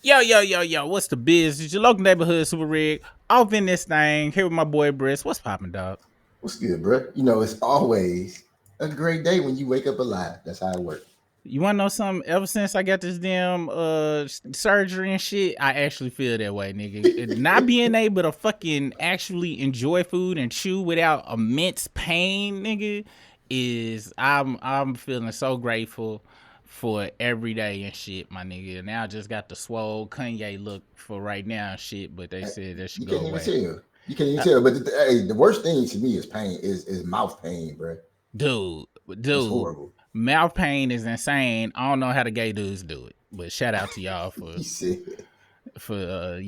Yo, yo, yo, yo, what's the biz? It's your local neighborhood super rig. Off in this thing. Here with my boy Briss. What's poppin', dog? What's good, bro? You know, it's always a great day when you wake up alive. That's how it works. You wanna know something? Ever since I got this damn surgery and shit, I actually feel that way, nigga. Not being able to fucking actually enjoy food and chew without immense pain, nigga, is I'm feeling so grateful for every day and shit, my nigga. Now I just got the swole Kanye look for right now and shit, but they said that should You go can't even away. tell. You can't even tell. But the worst thing to me is pain. Is mouth pain, bro. Dude, It's dude, horrible. mouth pain is insane. I don't know how the gay dudes do it, but shout out to y'all He said, for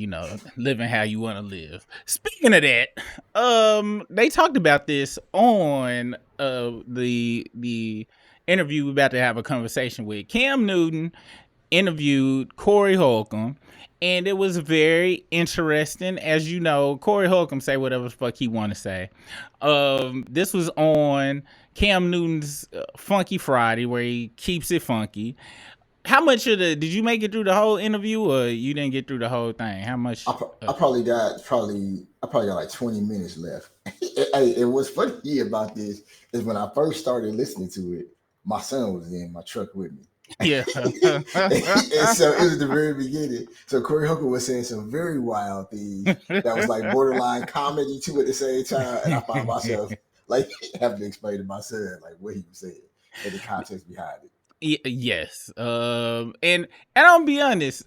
living how you want to live. Speaking of that, they talked about this on the interview we're about to have a conversation with. Cam Newton interviewed Corey Holcombe, and it was very interesting. As you know, Corey Holcombe say whatever the fuck he want to say. This was on Cam Newton's Funky Friday, where he keeps it funky. How much of the did you make it through the whole interview, or you didn't get through the whole thing? How much? I probably got like 20 minutes left. Hey, and what's funny about this is when I first started listening to it, my son was in my truck with me. Yeah. And so it was the very beginning. So Corey Hooker was saying some very wild things that was like borderline comedy too at the same time. And I found myself like having to explain to my son like what he was saying and the context behind it. Yes. And I'll be honest.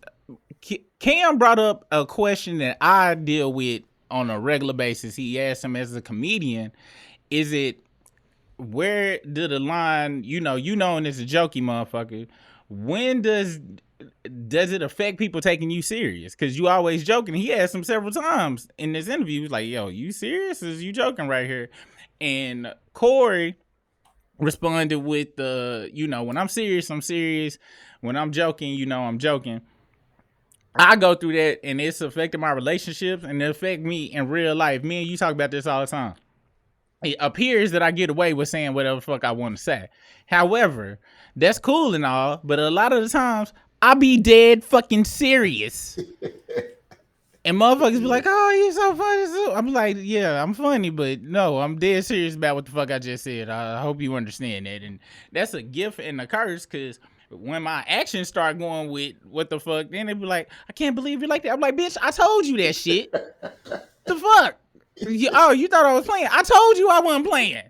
Cam brought up a question that I deal with on a regular basis. He asked him as a comedian, is it where did the line, you known as a jokey motherfucker, when does it affect people taking you serious? Because you always joking. He asked him several times in this interview. He was like, yo, you serious? Is you joking right here? And Corey responded with the, when I'm serious, I'm serious. When I'm joking, I'm joking. I go through that and it's affected my relationships and it affect me in real life. Me and you talk about this all the time. It appears that I get away with saying whatever the fuck I want to say. However, that's cool and all, but a lot of the times I be dead fucking serious. And motherfuckers be like, oh, you so funny. So I'm like, yeah, I'm funny, but no, I'm dead serious about what the fuck I just said. I hope you understand that. And that's a gift and a curse, because when my actions start going with what the fuck, then they be like, I can't believe you like that. I'm like, bitch, I told you that shit. The fuck? You thought I was playing? I told you I wasn't playing.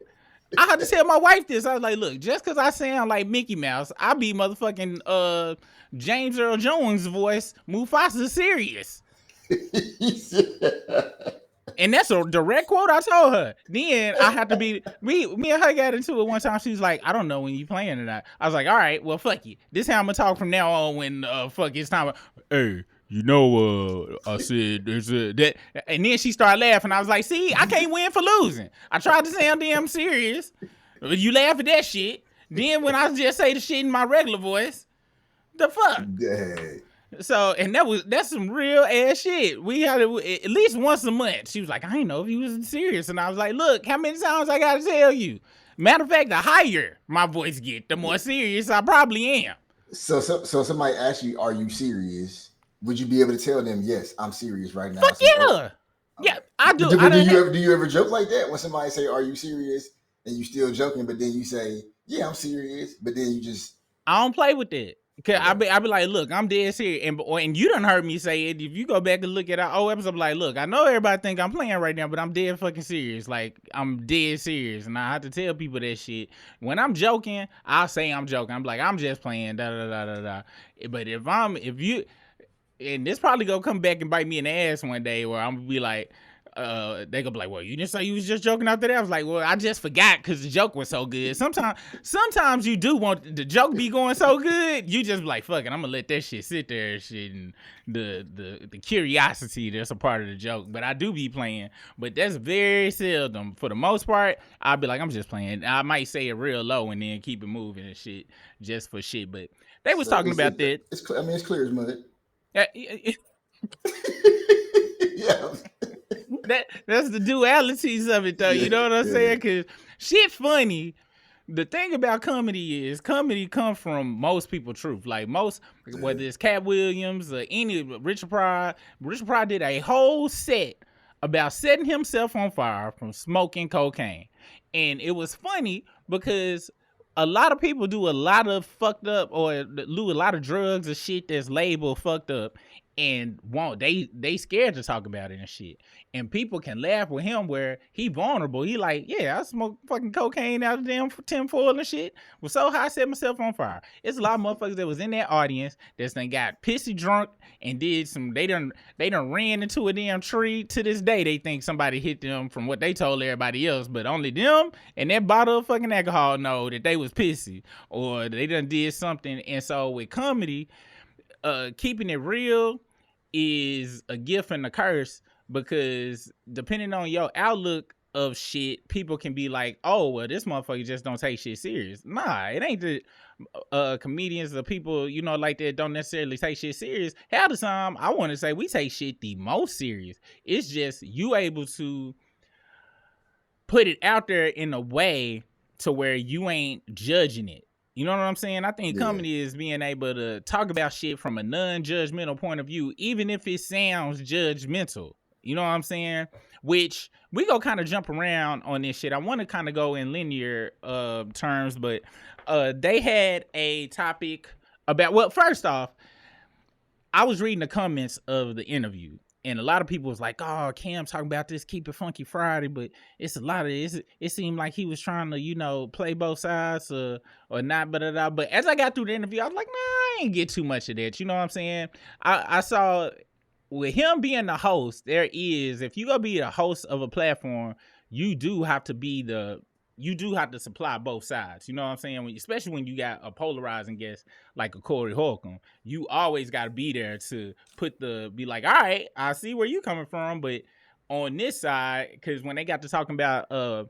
I had to tell my wife this. I was like, look, just because I sound like Mickey Mouse, I be motherfucking James Earl Jones' voice, Mufasa serious. And that's a direct quote I told her. Then I have to be, me and her got into it one time. She was like, I don't know when you playing or not. I was like, all right, well, fuck you. This is how I'm going to talk from now on when fuck it's time. Hey, I said there's that. And then she started laughing. I was like, see, I can't win for losing. I tried to sound damn serious. You laugh at that shit. Then when I just say the shit in my regular voice, the fuck? Dang. So, and that's some real ass shit. We had it at least once a month. She was like, I didn't know if you was serious. And I was like, look, how many times I gotta tell you? Matter of fact, the higher my voice get, the more serious I probably am. So somebody asks you, "Are you serious?" Would you be able to tell them, "Yes, I'm serious right now"? Fuck Say, "Oh, yeah. Yeah, I do. do you ever joke like that when somebody say, "Are you serious?" and you still joking, but then you say, "Yeah, I'm serious," but then you just I don't play with that. Cause I be like, look, I'm dead serious, and you done heard me say it. If you go back and look at our old episode, I'm like, look, I know everybody think I'm playing right now, but I'm dead fucking serious. Like, I'm dead serious, and I have to tell people that shit. When I'm joking, I'll say I'm joking. I'm like, I'm just playing, da da da da da. But if you, and this probably gonna come back and bite me in the ass one day, where I'm gonna be like, they gonna be like, well, you didn't say you was just joking out there. I was like, well, I just forgot because the joke was so good. Sometimes you do want the joke be going so good, you just be like, fuck it, I'm gonna let that shit sit there and shit, and the curiosity that's a part of the joke. But I do be playing, but that's very seldom. For the most part, I'll be like, I'm just playing. I might say it real low and then keep it moving and shit, just for shit. But they was talking about that. It's clear as mud. Yeah. That's the dualities of it, though. You know what I'm saying? Because shit funny, the thing about comedy is comedy comes from most people truth. Like most, whether it's Cat Williams or any Richard Pryor. Richard Pryor did a whole set about setting himself on fire from smoking cocaine. And it was funny because a lot of people do a lot of fucked up or do a lot of drugs or shit that's labeled fucked up and won't they scared to talk about it and shit. And people can laugh with him where he vulnerable. He like, yeah, I smoke fucking cocaine out of damn tinfoil and shit. Was so high I set myself on fire. It's a lot of motherfuckers that was in that audience that's done got pissy drunk and did some they done ran into a damn tree. To this day they think somebody hit them from what they told everybody else, but only them and that bottle of fucking alcohol know that they was pissy or they done did something. And so with comedy, keeping it real is a gift and a curse, because depending on your outlook of shit, people can be like, oh, well, this motherfucker just don't take shit serious. Nah, it ain't the comedians or people, you know, like that don't necessarily take shit serious. Half the time, I want to say we take shit the most serious. It's just you able to put it out there in a way to where you ain't judging it. You know what I'm saying? I think comedy is being able to talk about shit from a non-judgmental point of view, even if it sounds judgmental. You know what I'm saying? Which we go kind of jump around on this shit. I want to kind of go in linear terms, but they had a topic about, well, first off, I was reading the comments of the interview. And a lot of people was like, oh, Cam talking about this Keep It Funky Friday, but it's a lot of it seemed like he was trying to, you know, play both sides or not, but as I got through the interview, I was like, nah, I ain't get too much of that. You know what I'm saying? I saw with him being the host, if you gonna be the host of a platform, you do have to supply both sides. You know what I'm saying? Especially when you got a polarizing guest like a Corey Holcombe, you always got to be there to be like, all right, I see where you coming from, but on this side, because when they got to talking about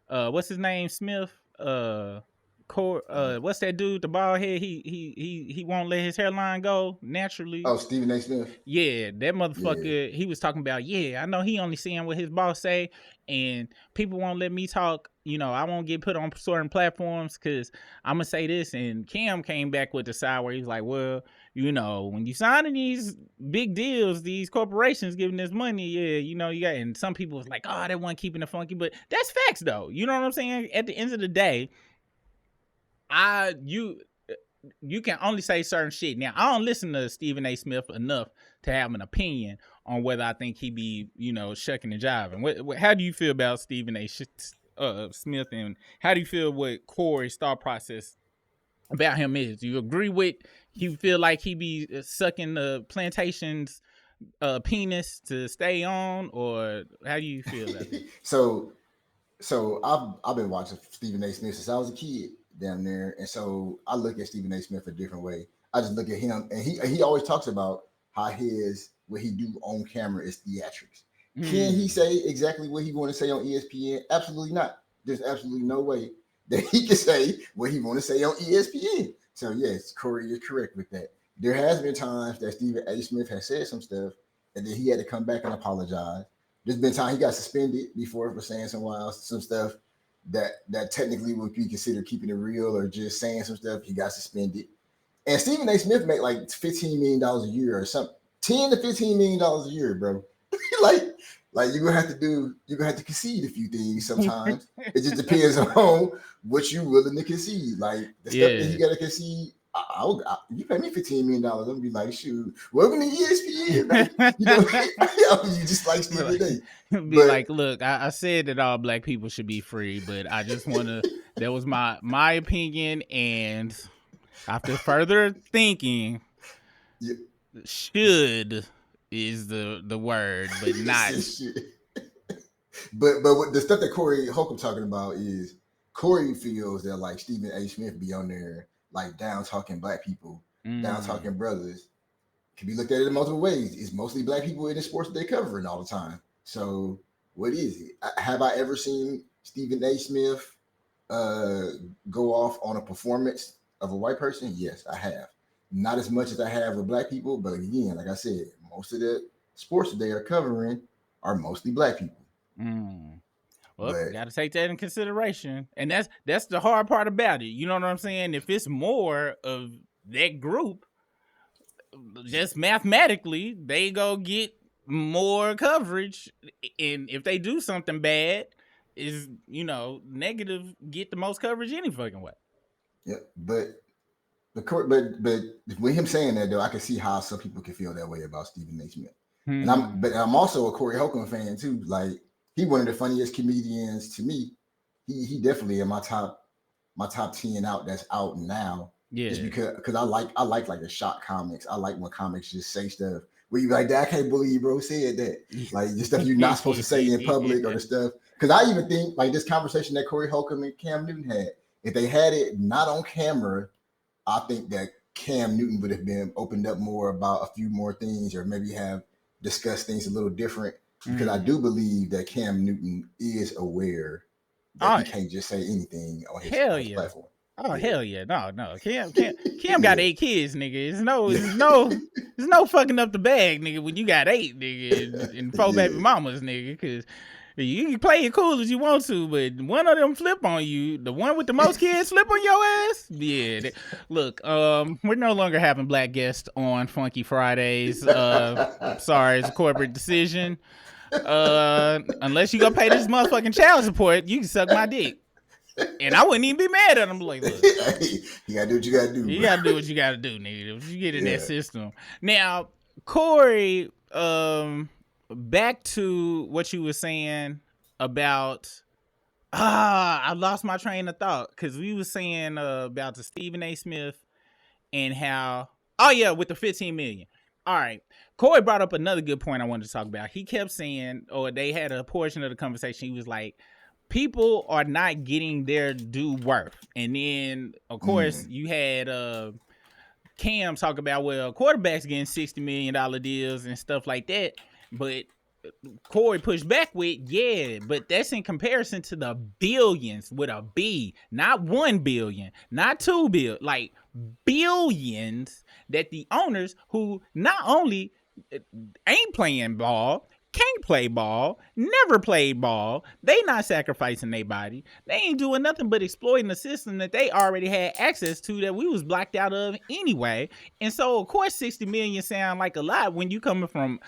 what's his name, Smith, what's that dude, the bald head? He won't let his hairline go naturally. Oh, Stephen A. Smith. Yeah, that motherfucker. Yeah. He was talking about, I know he only saying what his boss say, and people won't let me talk. You know, I won't get put on certain platforms because I'm gonna say this. And Cam came back with the side where he's like, well, you know, when you signing these big deals, these corporations giving this money, you know, you got. And some people was like, oh, they want keeping it funky, but that's facts though. You know what I'm saying? At the end of the day, you can only say certain shit. Now, I don't listen to Stephen A. Smith enough to have an opinion on whether I think he be, you know, shucking and jiving. How do you feel about Stephen A. Smith, and how do you feel what Corey's thought process about him is? Do you agree with, you feel like he be sucking the plantation's penis to stay on, or how do you feel about it? So I've been watching Stephen A. Smith since I was a kid down there, and so I look at Stephen A. Smith a different way. I just look at him, and he always talks about how what he do on camera is theatrics. Can he say exactly what he want to say on ESPN? Absolutely not. There's absolutely no way that he can say what he want to say on ESPN. So yes, Corey is correct with that. There has been times that Stephen A. Smith has said some stuff, and then he had to come back and apologize. There's been time he got suspended before for saying some stuff that technically would be considered keeping it real or just saying some stuff. He got suspended. And Stephen A. Smith make like $15 million a year or something, $10 to $15 million a year, bro. like you're gonna have to concede a few things sometimes. It just depends on what you're willing to concede. Like the stuff that you gotta concede. You pay me $15 million, I'm gonna be like, shoot, welcome to ESPN. Right? You know, you just like Stephen A. Like, look, I said that all black people should be free, but I just want to. That was my opinion, and after further thinking, should is the word, but not. but what the stuff that Corey Holcombe talking about is Corey feels that like Stephen A. Smith be on there like down talking black people, down talking brothers. Can be looked at it in multiple ways. It's mostly black people in the sports that they're covering all the time. So what is it? Have I ever seen Stephen A. Smith go off on a performance of a white person? Yes, I have. Not as much as I have with black people, but again, like I said, most of the sports that they are covering are mostly black people. Well, But got to take that in consideration, and that's the hard part about it. You know what I'm saying? If it's more of that group, just mathematically, they go get more coverage, and if they do something bad, is negative get the most coverage any fucking way. yeah, but with him saying that though, I can see how some people can feel that way about Stephen A. Smith. And I'm also a Corey Holcombe fan too. Like he one of the funniest comedians to me. He definitely in my top 10 that's out now. Yeah, just because I like the shock comics. I like when comics just say stuff where you like, I can't believe bro said that. Like the stuff you're not supposed to say in public or the stuff. Because I even think like this conversation that Corey Holcombe and Cam Newton had, if they had it not on camera, I think that Cam Newton would have been opened up more about a few more things, or maybe have discussed things a little different. Because I do believe that Cam Newton is aware that he can't just say anything on his platform. Oh yeah. Hell yeah! No. Cam got 8 kids, nigga. There's no fucking up the bag, nigga. When you got 8, nigga, and 4 baby mamas, nigga, because you can play it cool as you want to, but one of them flip on you. The one with the most kids flip on your ass. Yeah. Look, we're no longer having black guests on Funky Fridays. Sorry, it's a corporate decision. Unless you gonna pay this motherfucking child support, you can suck my dick. And I wouldn't even be mad at him. Like, look, you gotta do what you gotta do. You gotta do what you gotta do, nigga. If you get in that system. Now, Corey, back to what you were saying about I lost my train of thought, because we were saying about the Stephen A. Smith and how with the 15 million. All right. Corey brought up another good point I wanted to talk about. He kept saying, or they had a portion of the conversation, he was like, people are not getting their due worth. And then, of course, you had Cam talk about, well, quarterbacks getting $60 million deals and stuff like that. But Corey pushed back with, but that's in comparison to the billions with a B, not 1 billion, not 2 billion, like billions that the owners who not only ain't playing ball, can't play ball, never played ball, they not sacrificing their body, they ain't doing nothing but exploiting the system that they already had access to that we was blocked out of anyway. And so of course 60 million sound like a lot when you coming from,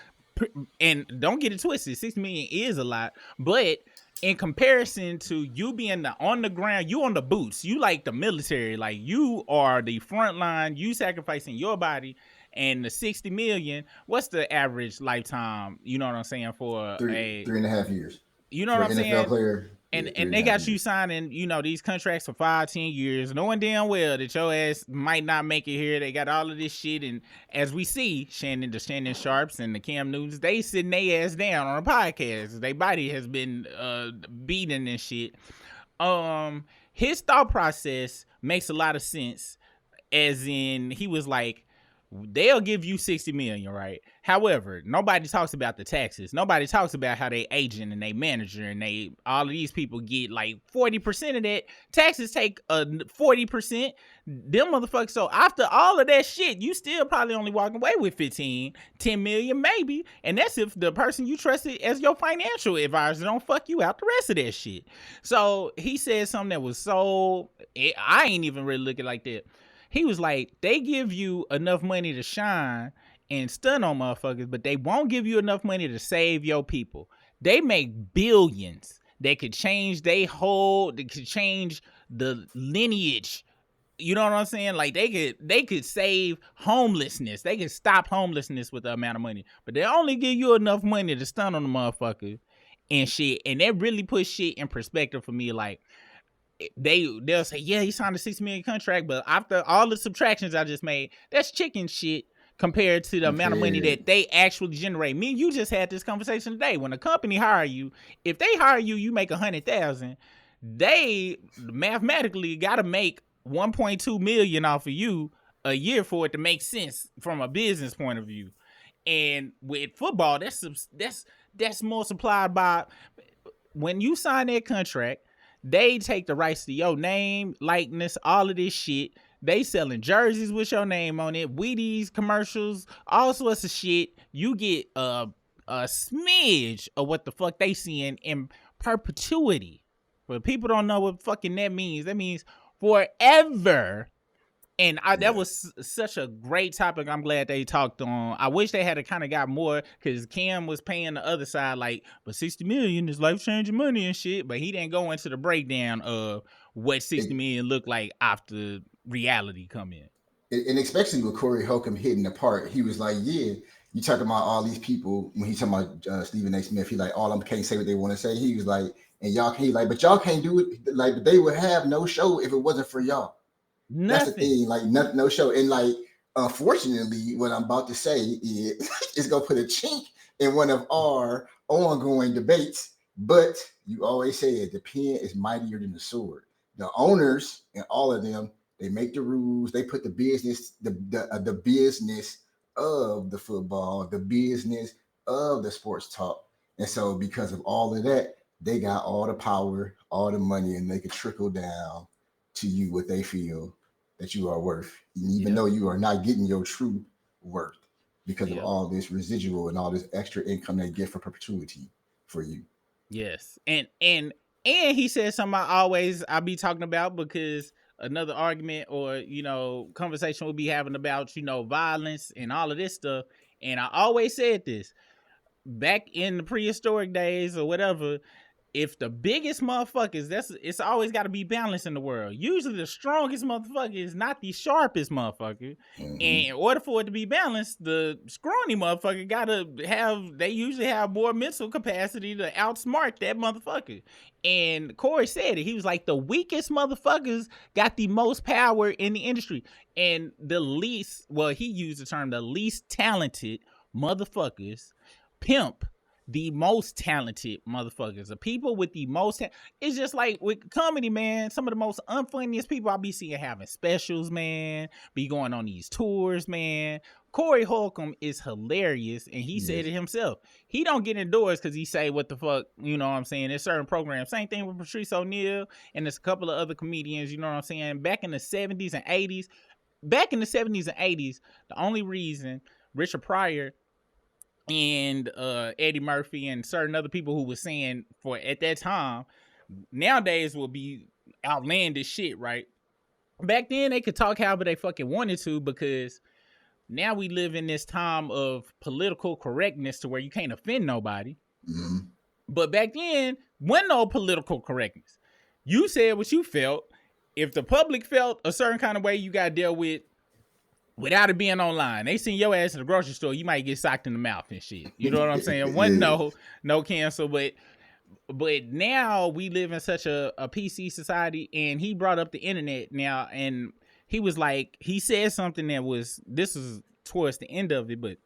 and don't get it twisted, 60 million is a lot, but in comparison to you being on the ground, you on the boots, you like the military, like you are the front line, you sacrificing your body. And the 60 million, what's the average lifetime, you know what I'm saying, for 3.5 years. You know what I'm saying? NFL player. And they got you signing, these contracts for 5-10 years, knowing damn well that your ass might not make it here. They got all of this shit. And as we see, Shannon Sharps and the Cam Newtons, they sitting their ass down on a podcast. Their body has been beaten and shit. His thought process makes a lot of sense, as in he was like, they'll give you 60 million, right? However, nobody talks about the taxes. Nobody talks about how they agent and they manager and all of these people get like 40% of that. Taxes take 40%. Them motherfuckers. So after all of that shit, you still probably only walking away with 10 million maybe. And that's if the person you trusted as your financial advisor don't fuck you out the rest of that shit. So he said something that was I ain't even really looking like that. He was like, they give you enough money to shine and stun on motherfuckers, but they won't give you enough money to save your people. They make billions. They could change they could change the lineage. You know what I'm saying? Like they could save homelessness. They could stop homelessness with the amount of money, but they only give you enough money to stun on the motherfucker and shit. And that really puts shit in perspective for me. Like, they'll say, he signed a $6 million contract, but after all the subtractions I just made, that's chicken shit compared to the amount of money that they actually generate. Me and you just had this conversation today. When a company hire you, if they hire you, you make 100,000. They mathematically got to make 1.2 million off of you a year for it to make sense from a business point of view. And with football, that's multiplied by, when you sign that contract, they take the rights to your name, likeness, all of this shit. They selling jerseys with your name on it, Wheaties commercials, all sorts of shit. You get a smidge of what the fuck they seeing in perpetuity. But people don't know what fucking that means. That means forever. And that was such a great topic. I'm glad they talked on. I wish they had kind of got more, because Cam was paying the other side like, but 60 million is life changing money and shit. But he didn't go into the breakdown of what 60 million looked like after reality come in. And especially with Corey Holcombe hitting the part, he was like, yeah, you talking about all these people. When he talking about Stephen A. Smith, he like, all of them can't say what they want to say. He was like, and y'all can't, like, but y'all can't do it. Like, but they would have no show if it wasn't for y'all. Nothing. That's the thing, like, no show. And like, unfortunately, what I'm about to say is gonna put a chink in one of our ongoing debates. But you always say it, the pen is mightier than the sword. The owners and all of them, they make the rules. They put the business, the business of the football, the business of the sports talk. And so, because of all of that, they got all the power, all the money, and they can trickle down to you what they feel that you are worth, even though you are not getting your true worth because of all this residual and all this extra income they get for perpetuity for you. Yes, and he said something I be talking about, because another argument or conversation we'll be having about violence and all of this stuff. And I always said this back in the prehistoric days or whatever. If the biggest motherfuckers, it's always got to be balanced in the world. Usually the strongest motherfucker is not the sharpest motherfucker. Mm-hmm. And in order for it to be balanced, the scrawny motherfucker they usually have more mental capacity to outsmart that motherfucker. And Corey said it. He was like, the weakest motherfuckers got the most power in the industry. And he used the term, the least talented motherfuckers pimp the most talented motherfuckers. The people with the most it's just like with comedy, man. Some of the most unfunniest people I be seeing having specials, man, be going on these tours, man. Corey Holcombe is hilarious, and he said it himself. He don't get indoors because he say what the fuck, you know what I'm saying? There's certain programs. Same thing with Patrice O'Neal, and there's a couple of other comedians, you know what I'm saying? Back in the 70s and 80s, the only reason Richard Pryor and Eddie Murphy and certain other people who was saying for at that time, nowadays will be outlandish shit, right? Back then they could talk however they fucking wanted to, because now we live in this time of political correctness to where you can't offend nobody. Mm-hmm. But back then, wasn't no political correctness. You said what you felt. If the public felt a certain kind of way, you got to deal with without it being online. They seen your ass in the grocery store, you might get socked in the mouth and shit. You know what I'm saying? Wasn't no cancel, but now we live in such a PC society. And he brought up the internet now, and he was like, he said something this was towards the end of it, but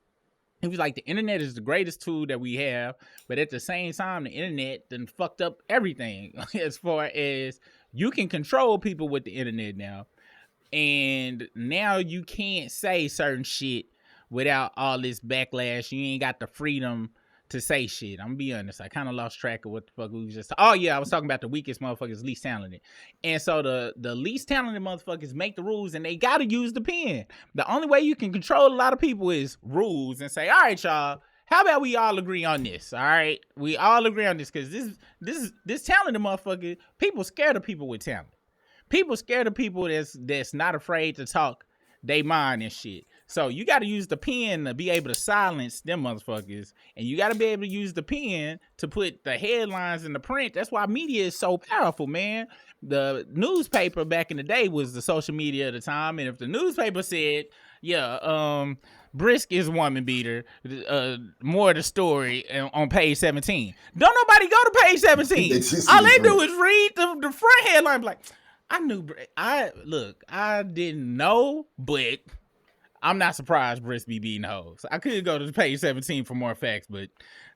he was like, the internet is the greatest tool that we have, but at the same time, the internet done fucked up everything as far as you can control people with the internet now. And now you can't say certain shit without all this backlash. You ain't got the freedom to say shit. I'm gonna be honest. I kind of lost track of what the fuck we was just. Oh yeah, I was talking about the weakest motherfuckers, least talented. And so the least talented motherfuckers make the rules, and they gotta use the pen. The only way you can control a lot of people is rules, and say, all right, y'all, how about we all agree on this? All right, we all agree on this, because this talented motherfucker, people scared of people with talent. People scared of people that's not afraid to talk they mind and shit. So you got to use the pen to be able to silence them motherfuckers, and you got to be able to use the pen to put the headlines in the print. That's why media is so powerful, man. The newspaper back in the day was the social media at the time, and if the newspaper said, Brisk is woman beater, more of the story on page 17, don't nobody go to page 17. All they do is read the front headline, like, I didn't know, but I'm not surprised Brisk be beating hoes. I could go to page 17 for more facts, but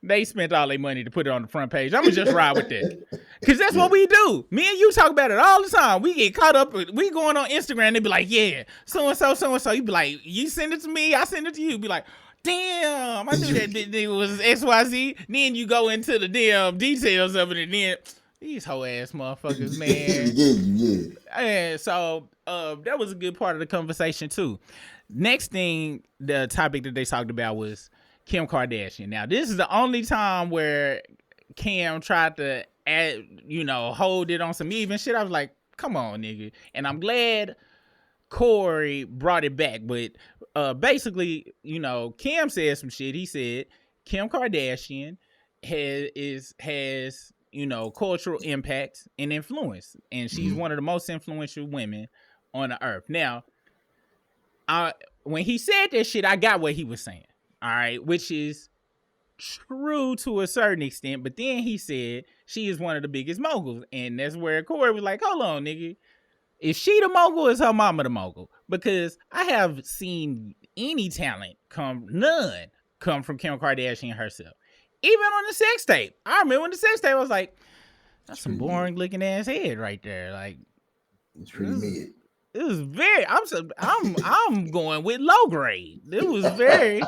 they spent all their money to put it on the front page. I'm going to just ride with that. Because that's what we do. Me and you talk about it all the time. We get caught up. We going on Instagram. They be like, yeah, so-and-so. You be like, you send it to me, I send it to you. Be like, damn, I knew that nigga was XYZ. Then you go into the damn details of it, and then these hoe ass motherfuckers, man. Yeah. And so that was a good part of the conversation too. Next thing, the topic that they talked about was Kim Kardashian. Now, this is the only time where Kim tried to hold it on some even shit. I was like, come on, nigga. And I'm glad Corey brought it back. But basically, Kim said some shit. He said Kim Kardashian has cultural impact and influence, and she's one of the most influential women on the earth. Now, when he said that shit, I got what he was saying. All right, which is true to a certain extent. But then he said she is one of the biggest moguls, and that's where Corey was like, hold on, nigga. Is she the mogul or is her mama the mogul? Because I have seen any talent come from Kim Kardashian herself. Even on the sex tape. I remember when the sex tape, I was like, that's some boring looking ass head right there. Like, it's pretty mid. It was very, I'm going with low grade. It was very,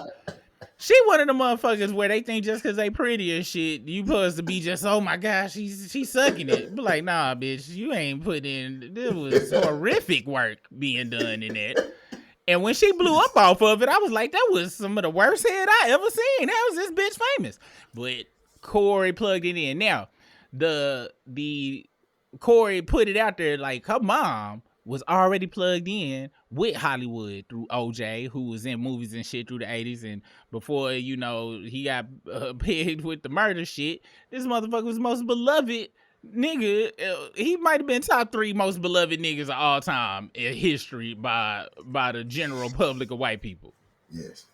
she one of the motherfuckers where they think just because they pretty and shit, you supposed to be just, oh my gosh, she's sucking it. But like, nah, bitch, you ain't put in, there was horrific work being done in it. And when she blew up off of it, I was like, that was some of the worst head I ever seen. How is this bitch famous? But Corey plugged it in. Now, the Corey put it out there like her mom was already plugged in with Hollywood through OJ, who was in movies and shit through the 80s. And before, he got pegged with the murder shit, this motherfucker was the most beloved nigga. He might have been top 3 most beloved niggas of all time in history by the general public of white people. Yes.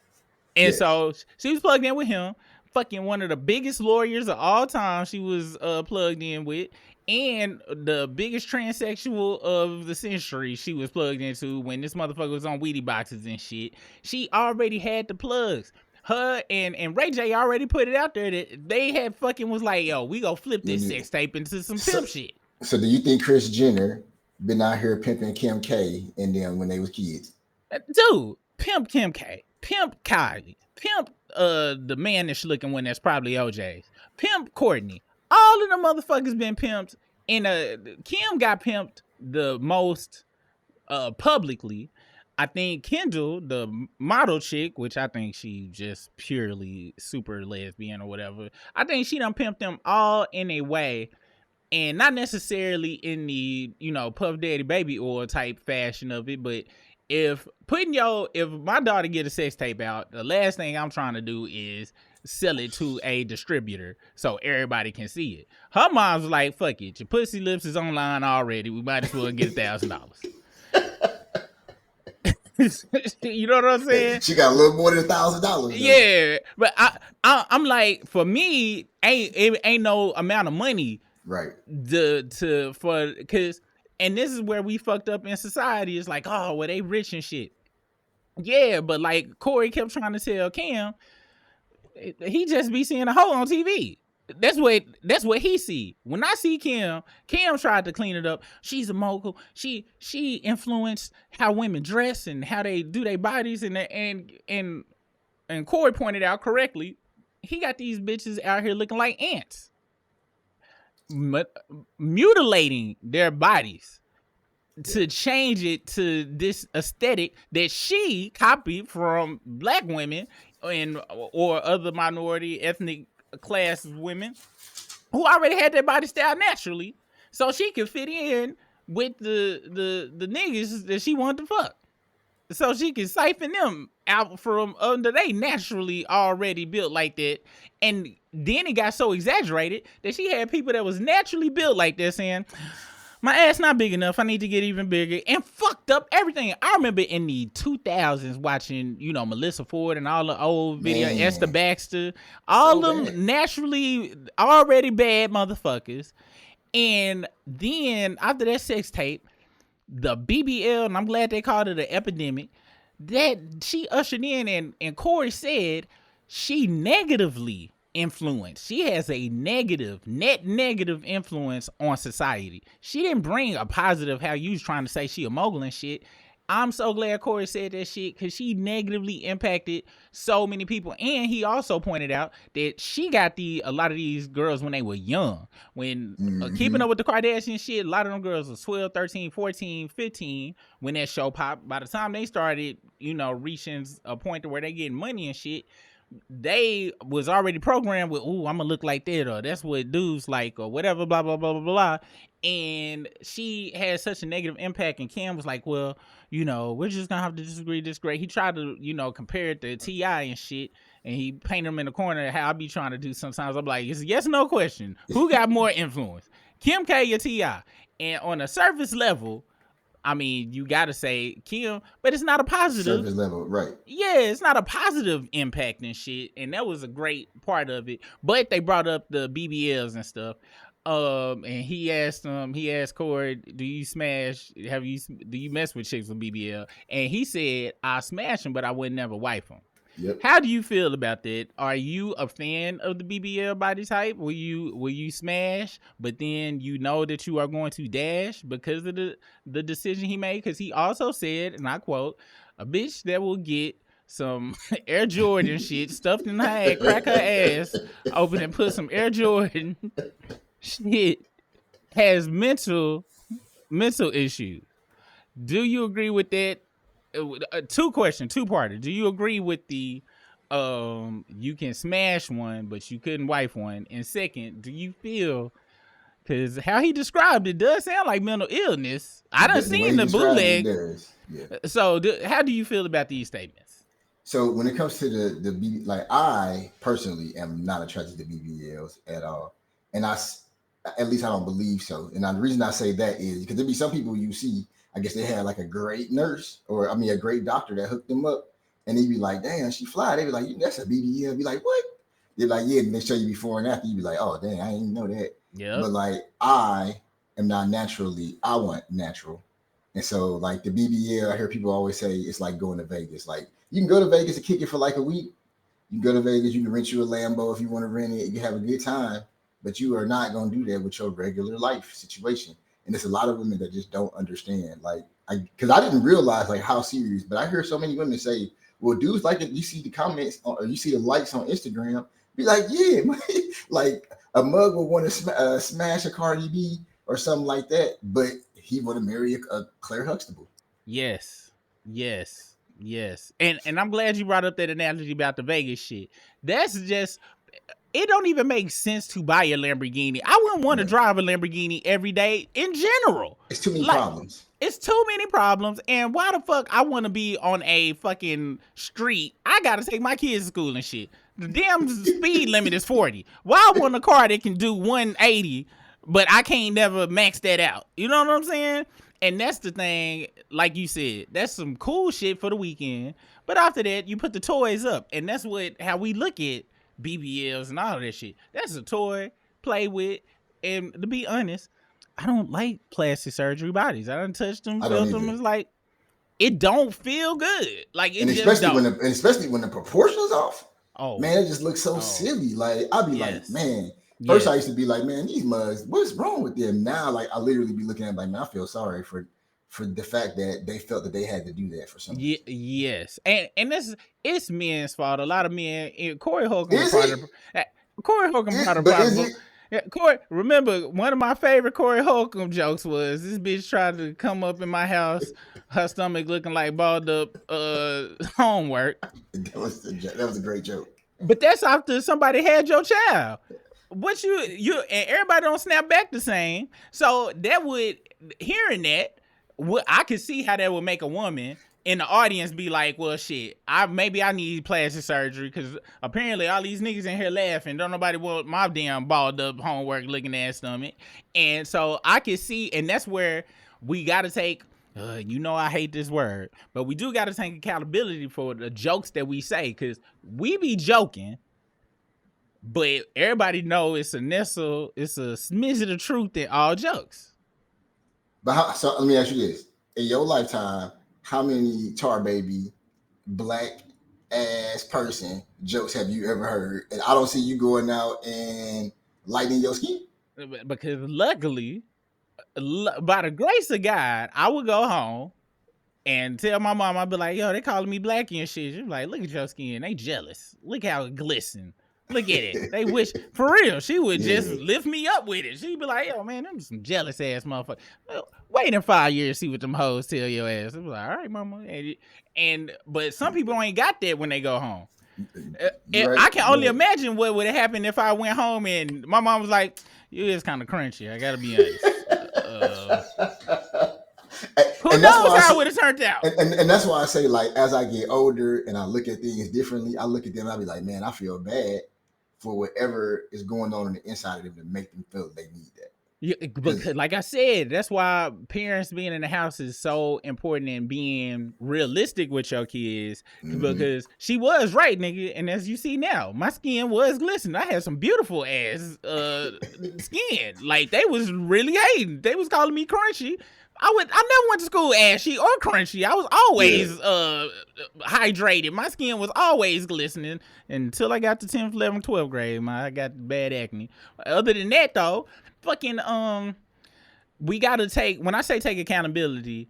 And so she was plugged in with him. Fucking one of the biggest lawyers of all time she was plugged in with. And the biggest transsexual of the century she was plugged into when this motherfucker was on Wheatie boxes and shit. She already had the plugs. Her and Ray J already put it out there that they had fucking was like, yo, we go flip this sex tape into some pimp shit. So do you think Kris Jenner been out here pimping Kim K and them when they was kids? Dude, pimp Kim K, pimp Kylie, pimp the mannish looking one that's probably OJ's, pimp Courtney. All of the motherfuckers been pimped, and Kim got pimped the most publicly. I think Kendall, the model chick, which I think she just purely super lesbian or whatever, I think she done pimped them all in a way, and not necessarily in the, Puff Daddy Baby oil type fashion of it, but if my daughter get a sex tape out, the last thing I'm trying to do is sell it to a distributor so everybody can see it. Her mom's like, fuck it, your pussy lips is online already, we might as well get $1,000. You know what I'm saying? She got a little more than $1,000. Yeah, but I'm like, for me, ain't no amount of money, right? Because and this is where we fucked up in society. It's like, oh, well, they rich and shit. Yeah, but like Corey kept trying to tell Cam, he just be seeing a hoe on TV. That's what he see. When I see Cam tried to clean it up. She's a mogul. She influenced how women dress and how they do their bodies, and Corey pointed out correctly, he got these bitches out here looking like ants, mutilating their bodies to change it to this aesthetic that she copied from black women or other minority ethnic class women who already had their body style naturally, so she could fit in with the niggas that she wanted to fuck, so she could siphon them out from under they naturally already built like that. And then it got so exaggerated that she had people that was naturally built like that saying, my ass not big enough, I need to get even bigger, and fucked up everything. I remember in the 2000s watching, Melissa Ford and all the old video, Esther Baxter, all so them bad. Naturally already bad motherfuckers. And then after that sex tape, the BBL, and I'm glad they called it an epidemic, that she ushered in, and Corey said she negatively influence. She has a net negative influence on society. She didn't bring a positive, how you was trying to say she a mogul and shit. I'm so glad Corey said that shit, because she negatively impacted so many people. And he also pointed out that she got a lot of these girls when they were young. When Keeping Up with the Kardashian shit, a lot of them girls was 12, 13, 14, 15 when that show popped. By the time they started, reaching a point to where they getting money and shit, they was already programmed with, ooh, I'm gonna look like that, or that's what dudes like, or whatever, blah blah blah blah blah. And she had such a negative impact, and Cam was like, well, we're just gonna have to disagree. This great. He tried to, compare it to T.I. and shit, and he painted him in the corner. How I be trying to do sometimes. I'm like, it's a yes no question. Who got more influence, Kim K or T.I.? And on a surface level, I mean, you gotta say Kim, but it's not a positive surface level, right? Yeah, it's not a positive impact and shit, and that was a great part of it. But they brought up the BBLs and stuff. And he asked Corey, do you mess with chicks with BBL? And he said, I smash them, but I would never wife them. Yep. How do you feel about that? Are you a fan of the BBL body type? Will you smash, but then that you are going to dash because of the decision he made? Because he also said, and I quote, a bitch that will get some Air Jordan shit stuffed in her head, crack her ass open and put some Air Jordan shit has mental issues. Do you agree with that? Two-parter. Do you agree with the you can smash one but you couldn't wife one? And second, do you feel, because how he described it does sound like mental illness. I done seen the bootleg. Yeah. So how do you feel about these statements? So when it comes to the BB, like, I personally am not attracted to BBLs at all, and at least I don't believe so. And the reason I say that is because there be some people you see, I guess they had like a great nurse or a great doctor that hooked them up, and they'd be like, damn, she fly. They'd be like, that's a BBL. Be like, what? They're like, yeah, and they show you before and after. You'd be like, oh, dang, I didn't know that. Yeah. But like, I am not naturally, I want natural. And so like the BBL, I hear people always say it's like going to Vegas. Like, you can go to Vegas and kick it for like a week. You can go to Vegas, you can rent you a Lambo if you want to rent it. You can have a good time, but you are not going to do that with your regular life situation. And there's a lot of women that just don't understand. Like, because I didn't realize like how serious, but I hear so many women say, well, dudes, like, if you see the comments or you see the likes on Instagram, be like, yeah, like a mug will want to smash a Cardi B or something like that, but he want to marry a Claire Huxtable. Yes. And I'm glad you brought up that analogy about the Vegas shit. That's just, it don't even make sense to buy a Lamborghini. I wouldn't want to drive a Lamborghini every day in general. It's too many problems. It's too many problems. And why the fuck I want to be on a fucking street? I got to take my kids to school and shit. The damn speed limit is 40. Why I want a car that can do 180, but I can't never max that out? You know what I'm saying? And that's the thing, like you said, that's some cool shit for the weekend. But after that, you put the toys up. And that's how we look at BBLs and all of that shit. That's a toy, play with. And to be honest, I don't like plastic surgery bodies. I done touched them, felt them. It's like, it don't feel good. Like, it especially when the proportions off. Oh man, it just looks so silly. Like, I'd be like, man. First, I used to be like, man, these mugs, what's wrong with them? Now, like, I literally be looking at like, man, I feel sorry for the fact that they felt that they had to do that for something. Yes, and it's men's fault. A lot of men. Corey Holcombe was part of. Corey Holcombe part of the problem. Yeah, Corey. Remember, one of my favorite Corey Holcombe jokes was this bitch tried to come up in my house, her stomach looking like balled up homework. That was a great joke. But that's after somebody had your child. What you and everybody don't snap back the same. So that would, hearing that, I could see how that would make a woman in the audience be like, well, shit, maybe I need plastic surgery because apparently all these niggas in here laughing. Don't nobody want my damn balled up homework looking ass stomach. And so I could see, and that's where we got to take, I hate this word, but we do got to take accountability for the jokes that we say, because we be joking. But everybody know it's a smidge of truth in all jokes. But so let me ask you this: in your lifetime, how many tar baby black ass person jokes have you ever heard? And I don't see you going out and lighting your skin. Because luckily, by the grace of God, I would go home and tell my mom, I'd be like, yo, they calling me blackie and shit. She'd be like, look at your skin. They jealous. Look how it glisten. Look at it. They wish, for real, she would just lift me up with it. She'd be like, yo, man, them some jealous ass motherfuckers. Well, wait in 5 years, see what them hoes tell your ass. I'd be like, all right, mama. But some people ain't got that when they go home. You're right. I can only imagine what would have happened if I went home and my mom was like, "You is kind of crunchy. I gotta be honest." Who And that's knows why I how say, it would have turned out? and that's why I say, like, as I get older and I look at things differently, I look at them and I be like, man, I feel bad for whatever is going on the inside of them to make them feel they need that. Yeah, but like I said, that's why parents being in the house is so important and being realistic with your kids. Because she was right, nigga, and as you see now, my skin was glistening. I had some beautiful ass skin. Like they was really hating. They was calling me crunchy. I never went to school ashy or crunchy. I was always hydrated. My skin was always glistening until I got to 10th, 11th, 12th grade. I got bad acne. Other than that, though, fucking we gotta take, when I say take accountability,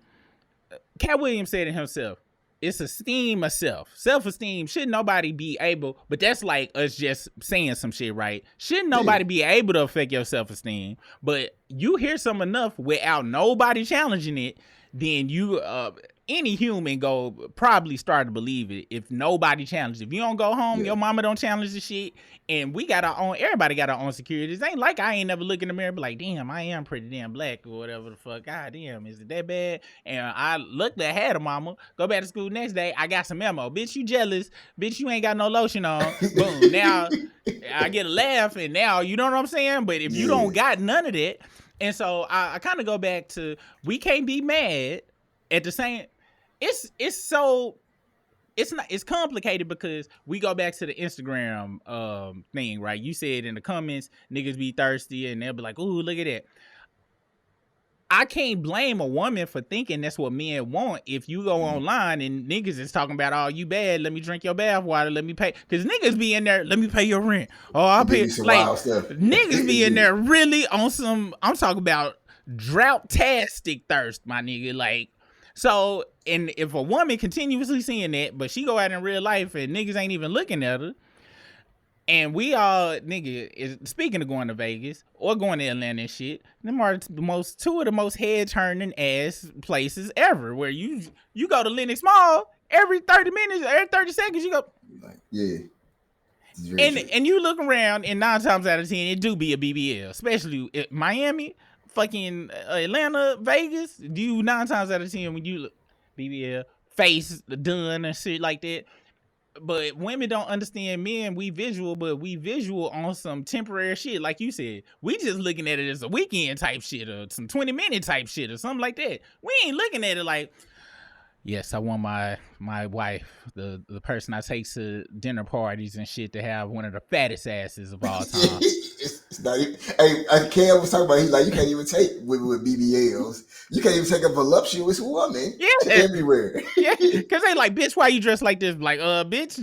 Cat Williams said it himself. It's esteem of self. Self-esteem. Shouldn't nobody be able, but that's like us just saying some shit, right? Shouldn't nobody be able to affect your self-esteem? But you hear some enough without nobody challenging it, then you any human go probably start to believe it if nobody challenges. If you don't go home, your mama don't challenge the shit, and we got our own, everybody got our own securities. It ain't like I ain't never look in the mirror and be like, damn, I am pretty damn black or whatever the fuck. God damn, is it that bad? And I looked at, had a mama, go back to school next day, I got some memo. Bitch, you jealous. Bitch, you ain't got no lotion on. Boom. Now I get a laugh, and now, you know what I'm saying? But if you don't got none of that, and so I kind of go back to, we can't be mad at the same. It's complicated because we go back to the Instagram thing, right? You said in the comments, niggas be thirsty and they'll be like, ooh, look at that. I can't blame a woman for thinking that's what men want. If you go online and niggas is talking about, oh, you bad, let me drink your bath water, let me pay. Because niggas be in there, let me pay your rent. Oh, I'll pay. Like, niggas be in there really on some, I'm talking about drought-tastic thirst, my nigga. Like, so, and if a woman continuously seeing that, but she go out in real life and niggas ain't even looking at her, and we all, nigga, speaking of going to Vegas or going to Atlanta and shit, them are two of the most head-turning ass places ever, where you go to Lenox Mall, every 30 minutes, every 30 seconds, you go. Yeah. And you look around, and 9 times out of 10, it do be a BBL, especially Miami, fucking Atlanta, Vegas. You 9 times out of 10 when you look BBL, face done and shit like that. But women don't understand men. We visual, but we visual on some temporary shit. Like you said, we just looking at it as a weekend type shit or some 20-minute type shit or something like that. We ain't looking at it like, yes, I want my wife, the person I take to dinner parties and shit, to have one of the fattest asses of all time. It's not even, hey, Cam was talking about, he's like, you can't even take women with BBLs. You can't even take a voluptuous woman to everywhere. Yeah, because they like, bitch, why you dressed like this? Like, bitch,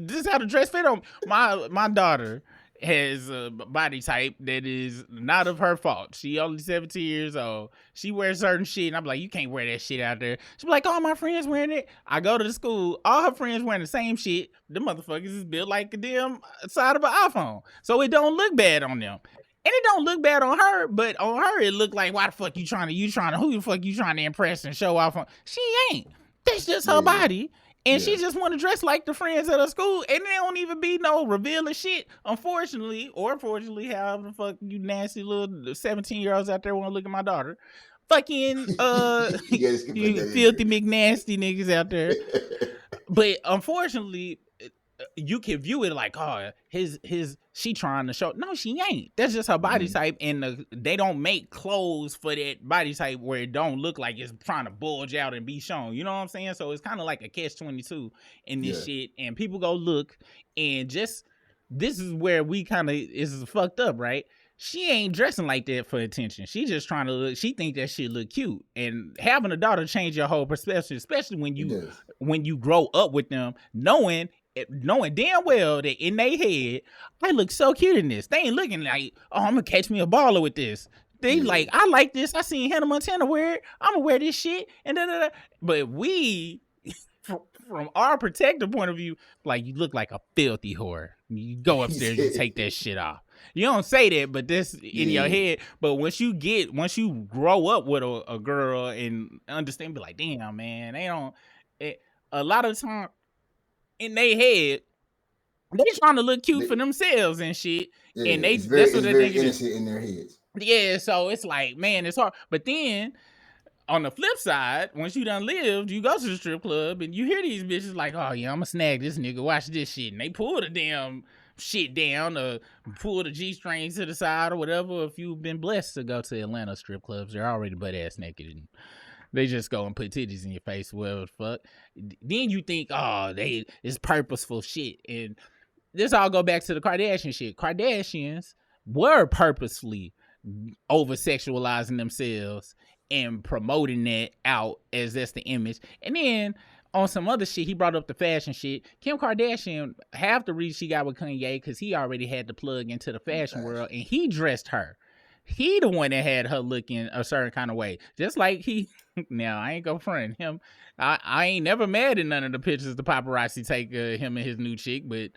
this is how the dress fit on. My daughter has a body type that is not of her fault. She only 17 years old. She wears certain shit, and I'm like, you can't wear that shit out there. She be like, all my friends wearing it. I go to the school, all her friends wearing the same shit. The motherfuckers is built like a damn side of an iPhone. So it don't look bad on them. And it don't look bad on her, but on her it look like, why the fuck who the fuck you trying to impress and show off on? She ain't. That's just her body. And she just want to dress like the friends at her school, and there don't even be no revealing shit. Unfortunately, or fortunately, however the fuck you nasty little 17-year-olds out there want to look at my daughter. Fucking you filthy McNasty niggas out there. But unfortunately, you can view it like, oh, she trying to show. No, she ain't. That's just her body type, and they don't make clothes for that body type where it don't look like it's trying to bulge out and be shown. You know what I'm saying? So it's kind of like a catch-22 in this shit, and people go look, and just this is where we kind of is fucked up, right? She ain't dressing like that for attention. She just trying to look. She think that shit look cute, and having a daughter change your whole perspective, especially when you grow up with them, knowing damn well that in their head, I look so cute in this. They ain't looking like, oh, I'm gonna catch me a baller with this. They like, I like this. I seen Hannah Montana wear it. I'm gonna wear this shit. And da. But we, from our protective point of view, like, you look like a filthy whore. You go upstairs, you take that shit off. You don't say that, but this in your head. But once you grow up with a girl and understand, be like, damn, man, they don't. A lot of time in their head, They trying to look cute They, for themselves and shit, yeah, and it's that's what it's they very think it is. innocent in their heads. Yeah, so it's like, man, it's hard. But then on the flip side, once you done lived, you go to the strip club and you hear these bitches like, oh yeah, I'ma snag this nigga, watch this shit. And they pull the damn shit down, or pull the G-string to the side or whatever. If you've been blessed to go to Atlanta strip clubs, they're already butt ass naked and they just go and put titties in your face, whatever the fuck. Then you think, oh, it's purposeful shit. And this all go back to the Kardashian shit. Kardashians were purposely over sexualizing themselves and promoting that out as that's the image. And then on some other shit, he brought up the fashion shit. Kim Kardashian, half the reason she got with Kanye because he already had the plug into the fashion world and he dressed her. He the one that had her looking a certain kind of way. Just like he, now I ain't gonna front him. I ain't never mad at none of the pictures the paparazzi take him and his new chick, but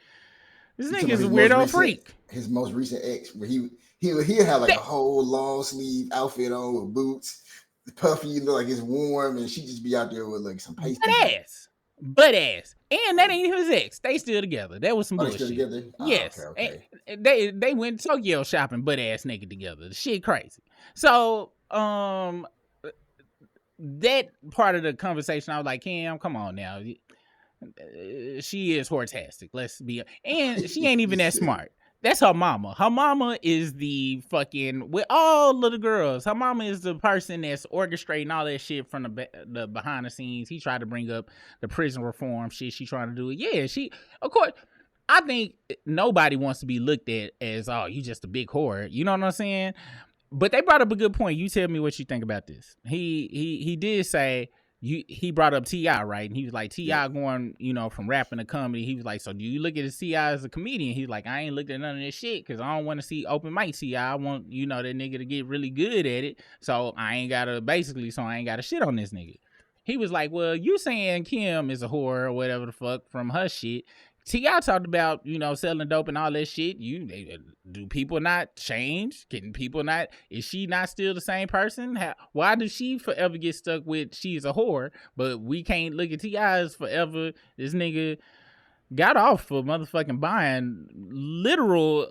this nigga's a weirdo freak. His most recent ex, where he had like a whole long sleeve outfit on with boots, puffy, look like it's warm, and she just be out there with like some pasty butt ass, and that ain't his ex. They still together. That was some bullshit. They still together? Yes. Oh, okay. And they went Tokyo shopping butt ass naked together. The shit crazy. So that part of the conversation, I was like, Cam, come on now. She is hortastic. Let's be, and she ain't even that smart. That's her mama. Her mama is the fucking, with all of the girls, her mama is the person that's orchestrating all that shit from the behind the scenes. He tried to bring up the prison reform shit she trying to do. Yeah, she, of course, I think nobody wants to be looked at as, oh, you just a big whore. You know what I'm saying? But they brought up a good point. You tell me what you think about this. He did say, he brought up T.I., right? And he was like, T.I. going, from rapping to comedy. He was like, so do you look at T.I. as a comedian? He's like, I ain't looked at none of this shit because I don't want to see open mic T.I. I want, that nigga to get really good at it. So I ain't got to shit on this nigga. He was like, well, you saying Kim is a whore or whatever the fuck from her shit. T.I. talked about, selling dope and all that shit. Do people not change? Is she not still the same person? Why does she forever get stuck with she's a whore, but we can't look at T.I. as forever? This nigga got off for motherfucking buying literal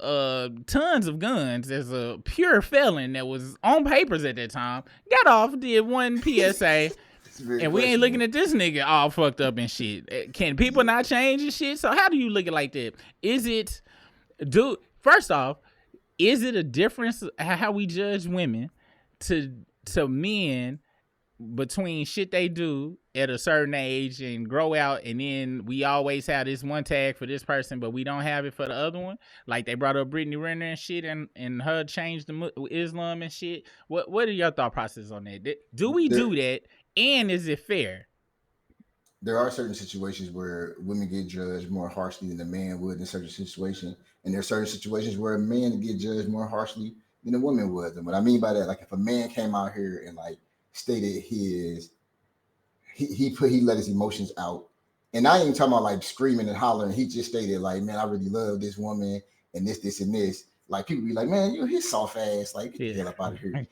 tons of guns as a pure felon that was on papers at that time. Got off, did one PSA. And we ain't looking at this nigga all fucked up and shit. Can people not change and shit? So how do you look at it like that? First off, is it a difference how we judge women to men between shit they do at a certain age and grow out, and then we always have this one tag for this person, but we don't have it for the other one? Like they brought up Brittany Renner and shit, and her changed the Islam and shit. What are your thought process on that? Do we do that? And is it fair? There are certain situations where women get judged more harshly than a man would in certain situations. And there are certain situations where a man get judged more harshly than a woman would. And what I mean by that, like if a man came out here and like stated he let his emotions out. And I ain't even talking about like screaming and hollering. He just stated like, man, I really love this woman and this and this. Like people be like, man, you his soft ass. Like, get the hell up out of here.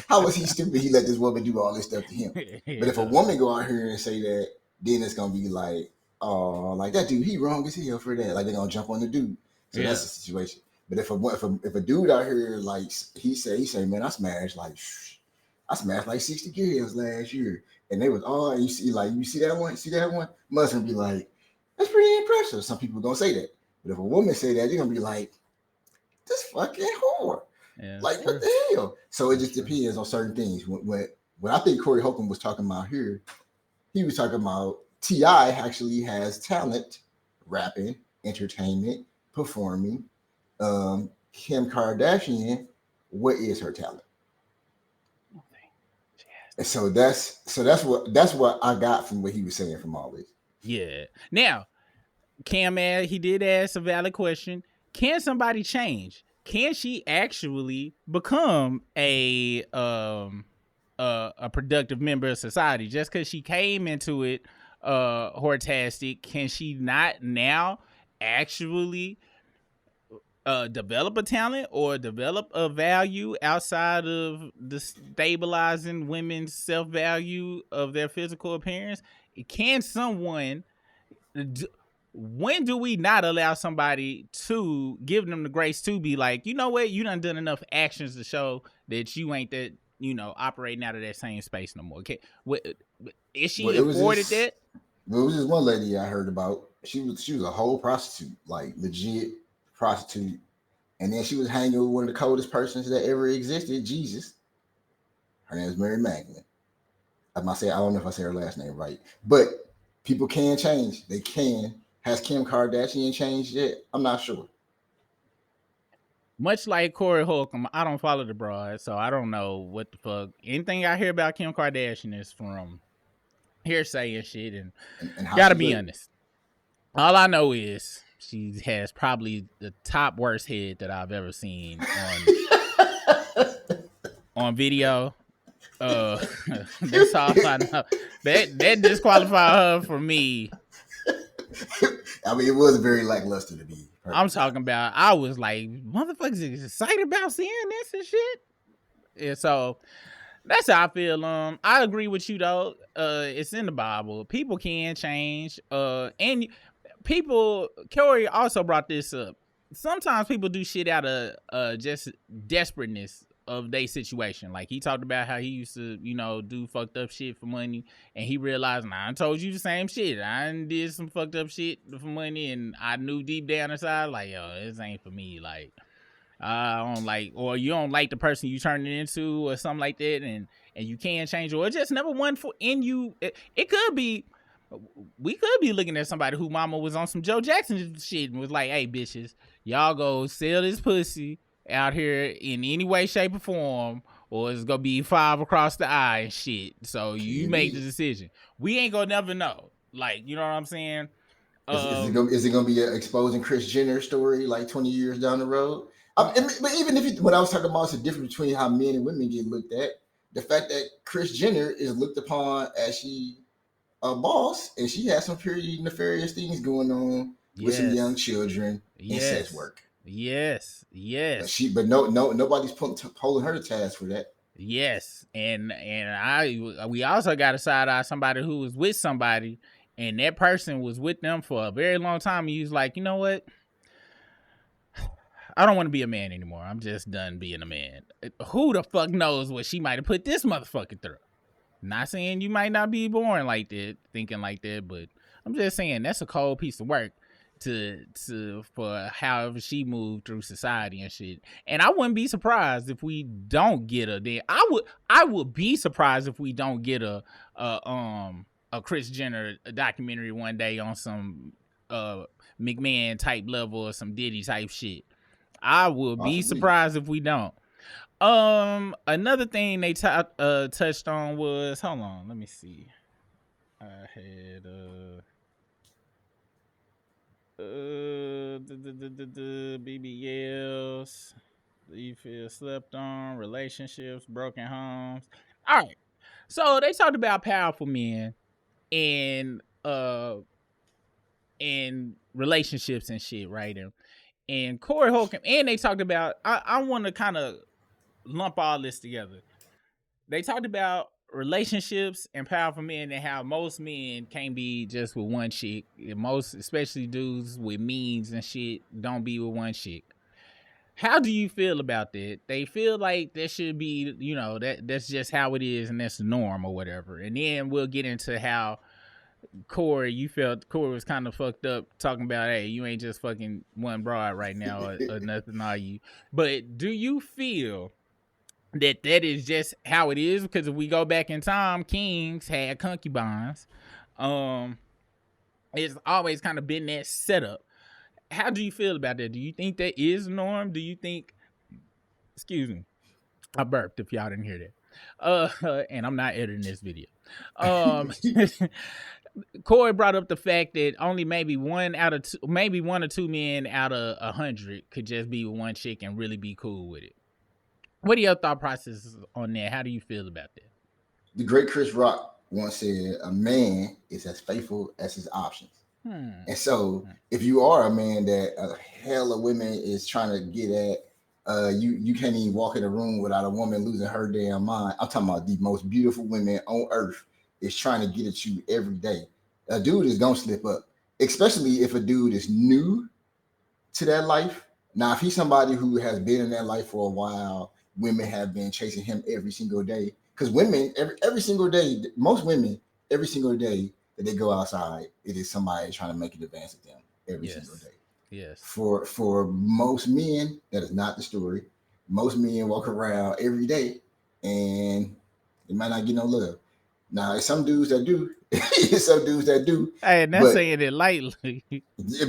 How was he stupid? He let this woman do all this stuff to him. But if a woman go out here and say that, then it's gonna be like, oh, like that dude, he wrong as hell for that. Like they're gonna jump on the dude. So that's the situation. But if a dude out here like he say, man, I smashed like 60 girls last year, and they was all you see that one, must be like, that's pretty impressive. Some people gonna say that. But if a woman say that, they're gonna be like, this fucking whore. Yeah, like what the hell? So it just depends on certain things. When I think Corey Holcombe was talking about here, he was talking about T.I. actually has talent, rapping, entertainment, performing. Kim Kardashian, what is her talent? And so that's what I got from what he was saying from all this. Yeah. Now, Cam, he did ask a valid question. Can somebody change? Can she actually become a productive member of society just because she came into it hortastic? Can she not now actually develop a talent or develop a value outside of the stabilizing women's self-value of their physical appearance? Can someone when do we not allow somebody to give them the grace to be like, you know what, you done enough actions to show that you ain't that, operating out of that same space no more? Okay, is Well, she afforded that? it was this one lady I heard about. She was a whole prostitute, like legit prostitute, and then she was hanging with one of the coldest persons that ever existed, Jesus. Her name is Mary Magdalene. I don't know if I say her last name right, but people can change. They can. Has Kim Kardashian changed yet? I'm not sure. Much like Corey Holcombe, I don't follow the broad, so I don't know what the fuck. Anything I hear about Kim Kardashian is from hearsay and shit, and how gotta she be look. honest. All I know is she has probably the top worst head that I've ever seen on video. That's all I know. That disqualify her for me. I mean, it was very lackluster to be. I'm talking about. I was like, motherfuckers excited about seeing this and shit. And so that's how I feel. I agree with you though. It's in the Bible. People can change. And people. Corey also brought this up. Sometimes people do shit out of just desperateness of their situation. Like he talked about how he used to, do fucked up shit for money, and he realized, I told you the same shit. I did some fucked up shit for money, and I knew deep down inside, like, yo, this ain't for me. Like, I don't like, or you don't like the person you turn it into, or something like that, and you can't change, or just never one for in you. It could be. We could be looking at somebody who mama was on some Joe Jackson shit and was like, hey, bitches, y'all go sell this pussy out here in any way, shape, or form, or it's gonna be 5 across the eye and shit. So you make the decision. We ain't gonna never know. Like, you know what I'm saying? Is it gonna be an exposing Kris Jenner story like 20 years down the road? But even if when I was talking about the difference between how men and women get looked at, the fact that Kris Jenner is looked upon as she a boss, and she has some pretty nefarious things going on with some young children and sex work. Yes. But nobody's holding her to task for that. Yes, and we also got to side eye somebody who was with somebody, and that person was with them for a very long time. And he was like, you know what? I don't want to be a man anymore. I'm just done being a man. Who the fuck knows what she might have put this motherfucker through? Not saying you might not be born like that, thinking like that, but I'm just saying that's a cold piece of work for however she moved through society and shit. And I wouldn't be surprised if we don't get her. Then I would be surprised if we don't get a Kris Jenner documentary one day on some McMahon type level or some Diddy type shit. I would be surprised if we don't. Another thing they touched on was, hold on, let me see. I had BBLs, you feel slept on, relationships, broken homes. All right, so they talked about powerful men and relationships and shit, right? And Corey Holcombe, and they talked about. I want to kind of lump all this together. They talked about relationships and powerful men and how most men can't be just with one chick. Most, especially dudes with means and shit, don't be with one chick. How do you feel about that? They feel like that should be, that's just how it is and that's the norm or whatever. And then we'll get into how you felt Corey was kind of fucked up talking about, hey, you ain't just fucking one broad right now or nothing, are you? But do you feel that is just how it is? Because if we go back in time, kings had concubines. It's always kind of been that setup. How do you feel about that? Do you think that is the norm? Do you think, excuse me, I burped if y'all didn't hear that. And I'm not editing this video. Corey brought up the fact that only maybe one or two men out of 100 could just be with one chick and really be cool with it. What are your thought processes on that? How do you feel about that? The great Chris Rock once said, a man is as faithful as his options. And so if you are a man that a hell of women is trying to get at, you can't even walk in a room without a woman losing her damn mind. I'm talking about the most beautiful women on earth is trying to get at you every day. A dude is gonna slip up. especially if a dude is new to that life. Now, if he's somebody who has been in that life for a while, women have been chasing him every single day. Because women, every single day, most women, every single day that they go outside, it is somebody trying to make an advance at them every single Yes. day. Yes. For most men, that is not the story. Most men walk around every day and they might not get no love. Now, it's some dudes that do. It's some dudes that do. Hey, and that's But saying it lightly.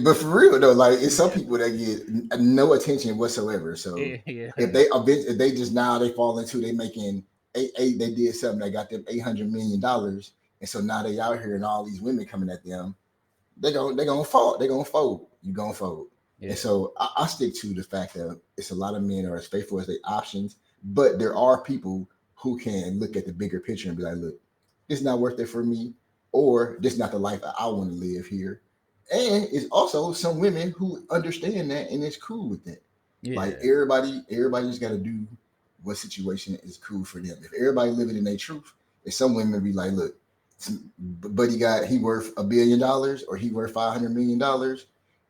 but for real though, like it's some Yeah. people that get no attention whatsoever. So Yeah. if they just now they fall into they making eight they did something that got them $800 million, and so now they out here and all these women coming at them, they gonna fall, they gonna fold, you gonna fold. And Yeah. so I stick to the fact that it's a lot of men are as faithful as their options, but there are people who can look at the bigger picture and be like, look, this is not worth it for me, or this is not the life that I want to live here. And it's also some women who understand that and it's cool with that. Like Yeah. everybody just got to do what situation is cool for them. If everybody living in their truth, if some women be like, look, buddy got he worth $1 billion or he worth $500 million.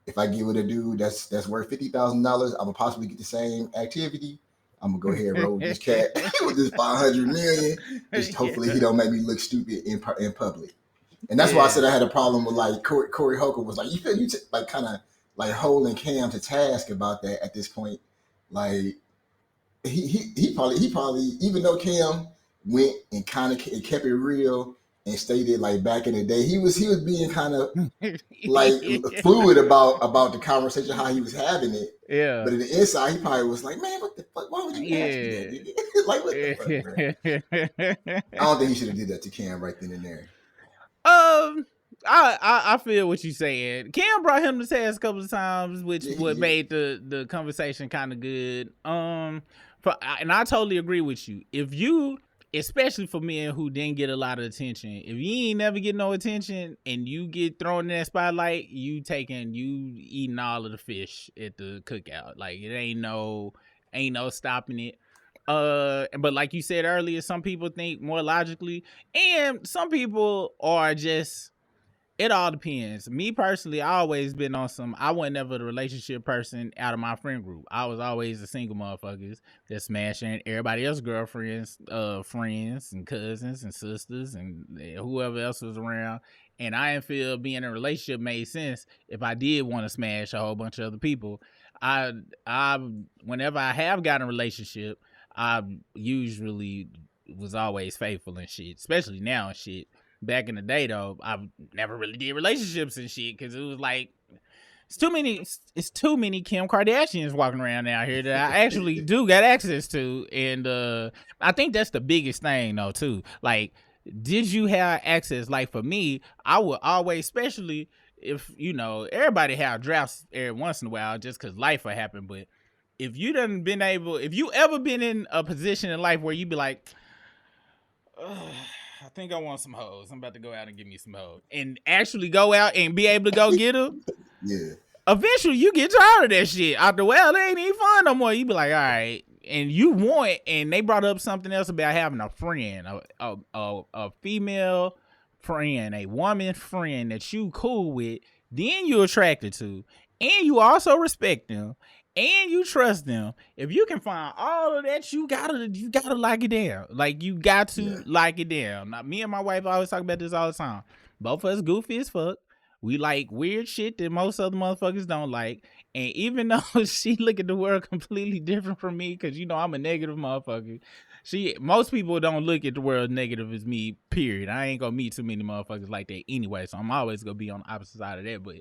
If I give it a dude that's worth $50,000, I'm gonna possibly get the same activity. I'm gonna go ahead and roll with this cat with this 500 million. Just hopefully he Yeah. don't make me look stupid in public. And that's why I said Yeah. I had a problem with like Corey Holcombe was like, you feel like kind of like holding Cam to task about that at this point. Like he probably even though Cam went and kind of kept it real and stated like back in the day he was being kind of like fluid about the conversation how he was having it, Yeah. but in the inside he probably was like, man, what the fuck, why would you ask me that, Yeah. nigga? Like what the fuck, bro? I don't think he should have did that to Cam right then and there. I feel what you're saying. Cam brought him to task a couple of times, which Yeah, he what did. made the conversation kind of good. And I totally agree with you. If you, especially for men who didn't get a lot of attention, if you ain't never get no attention and you get thrown in that spotlight, you eating all of the fish at the cookout. Like it ain't no stopping it. But like you said earlier, some people think more logically, and some people are just, it all depends. Me personally, I always been on some. I wasn't never the relationship person out of my friend group. I was always the single motherfuckers that smashing everybody else's girlfriends, friends and cousins and sisters and whoever else was around. And I didn't feel being in a relationship made sense if I did want to smash a whole bunch of other people. I I whenever I have gotten a relationship, I usually was always faithful and shit, especially now and shit. Back in the day, though, I never really did relationships and shit because it was like it's too many. It's too many Kim Kardashians walking around out here that I actually do got access to, and I think that's the biggest thing, though, too. Like, did you have access? Like for me, I would always, especially if everybody have drafts every once in a while, just because life will happen. But if you if you ever been in a position in life where you be like, I think I want some hoes. I'm about to go out and get me some hoes. And actually go out and be able to go get them. Yeah. Eventually, you get tired of that shit. After a while, it ain't even fun no more. You be like, all right. And you want, and they brought up something else about having a friend, a female friend, a woman friend that you cool with, then you attracted to, and you also respect them, and you trust them. If you can find all of that, you gotta lock it down. Like you got Yeah. to lock it down. Now, me and my wife always talk about this all the time. Both of us goofy as fuck. We like weird shit that most other motherfuckers don't like. And even though she look at the world completely different from me, because I'm a negative motherfucker. Most people don't look at the world negative as me, period. I ain't gonna meet too many motherfuckers like that anyway. So I'm always gonna be on the opposite side of that. But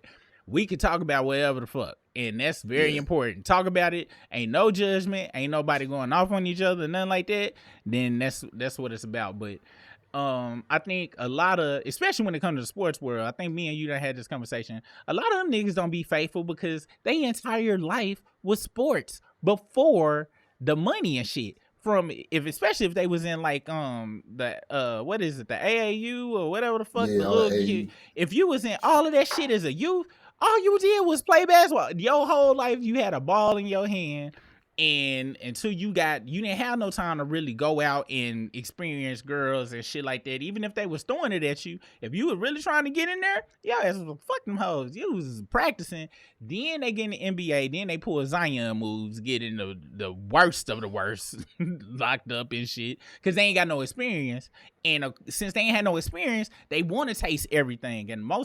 we can talk about whatever the fuck. And that's very Yeah. important. Talk about it. Ain't no judgment. Ain't nobody going off on each other, nothing like that. Then that's what it's about. But I think a lot of, especially when it comes to the sports world, I think me and you done had this conversation. A lot of them niggas don't be faithful because they entire life was sports before the money and shit. Especially if they was in like the what is it, the AAU or whatever the fuck, Yeah. the All the little kid. If you was in all of that shit as a youth, all you did was play basketball. Your whole life you had a ball in your hand And until you didn't have no time to really go out and experience girls and shit like that. Even if they was throwing it at you, if you were really trying to get in there, yeah, fuck them hoes. You was practicing. Then they get in the NBA. Then they pull Zion moves, get in the worst of the worst, locked up and shit, because they ain't got no experience. And since they ain't had no experience, they want to taste everything. And I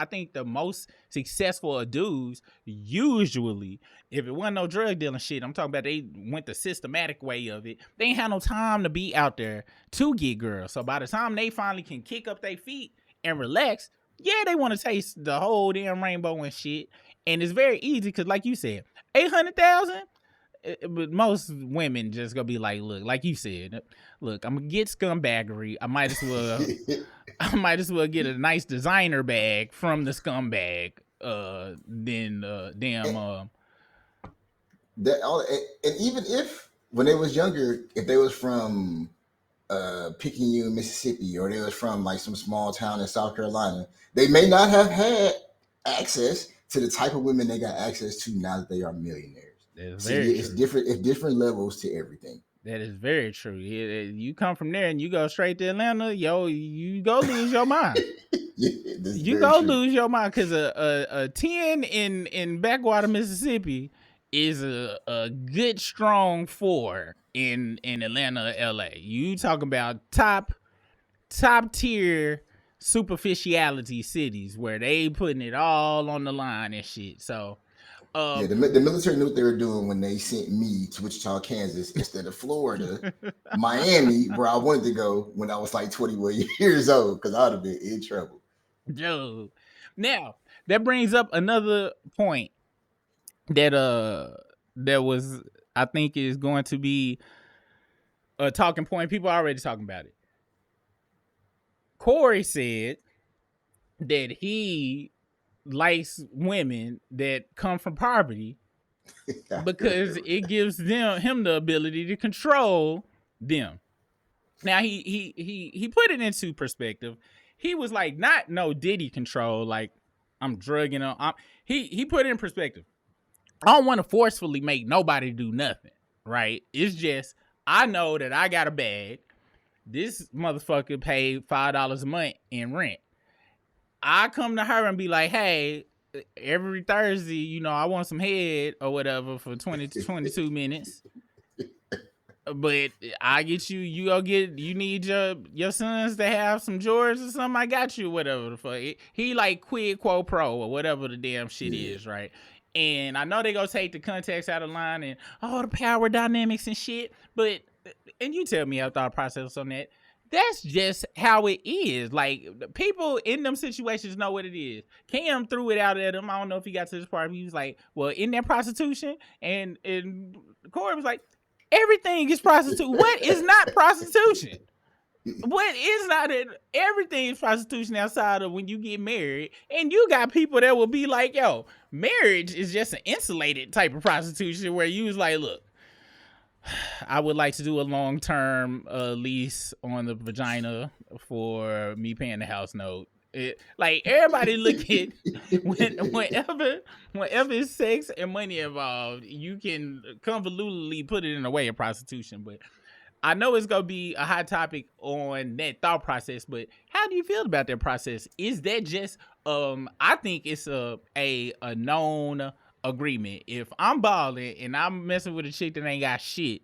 think the most successful dudes usually, if it wasn't no drug dealing shit, I'm talking about they went the systematic way of it. They ain't had no time to be out there to get girls. So by the time they finally can kick up their feet and relax, yeah, they want to taste the whole damn rainbow and shit. And it's very easy because, like you said, 800,000. But most women just gonna be like, look, like you said, look, I'm gonna get scumbaggery. I might as well get a nice designer bag from the scumbag. And even if when they was younger, if they was from Picayune, Mississippi, or they was from like some small town in South Carolina, they may not have had access to the type of women they got access to now that they are millionaires. It's different. It's different levels to everything. That is very true. You come from there and you go straight to Atlanta, you go lose your mind. You go lose your mind because a 10 in Backwater, Mississippi is a good strong 4 in Atlanta, LA. You talk about top tier superficiality cities where they putting it all on the line and shit. So the military knew what they were doing when they sent me to Wichita, Kansas instead of Florida, Miami, where I wanted to go when I was like 21 years old, because I'd have been in trouble. Dude. Now, that brings up another point that was, I think, is going to be a talking point. People are already talking about it. Corey said that he likes women that come from poverty because it gives him the ability to control them. Now he put it into perspective. He was like, not no Diddy control, like I'm drugging him. He put it in perspective. I don't want to forcefully make nobody do nothing, right? It's just, I know that I got a bag. This motherfucker paid $5 a month in rent. I come to her and be like, hey, every Thursday, I want some head or whatever for 20 to 22 minutes. But I get you need your sons to have some Jordans or something, I got you, whatever the fuck. He like quid quo pro or whatever the damn shit is, right? And I know they gonna take the context out of line and all the power dynamics and shit, but, and you tell me our thought process on that. That's just how it is. Like, people in them situations know what it is. Cam threw it out at him. I don't know if he got to this part. He was like, well, in that prostitution? And Corey was like, everything is prostitution. What is not prostitution? What is not it? Everything is prostitution outside of when you get married. And you got people that will be like, yo, marriage is just an insulated type of prostitution where you was like, look, I would like to do a long-term lease on the vagina for me paying the house note. Like, everybody look at whenever it's sex and money involved, you can convolutedly put it in a way of prostitution. But I know it's gonna be a hot topic on that thought process. But how do you feel about that process? Is that just I think it's a known agreement. If I'm balling and I'm messing with a chick that ain't got shit,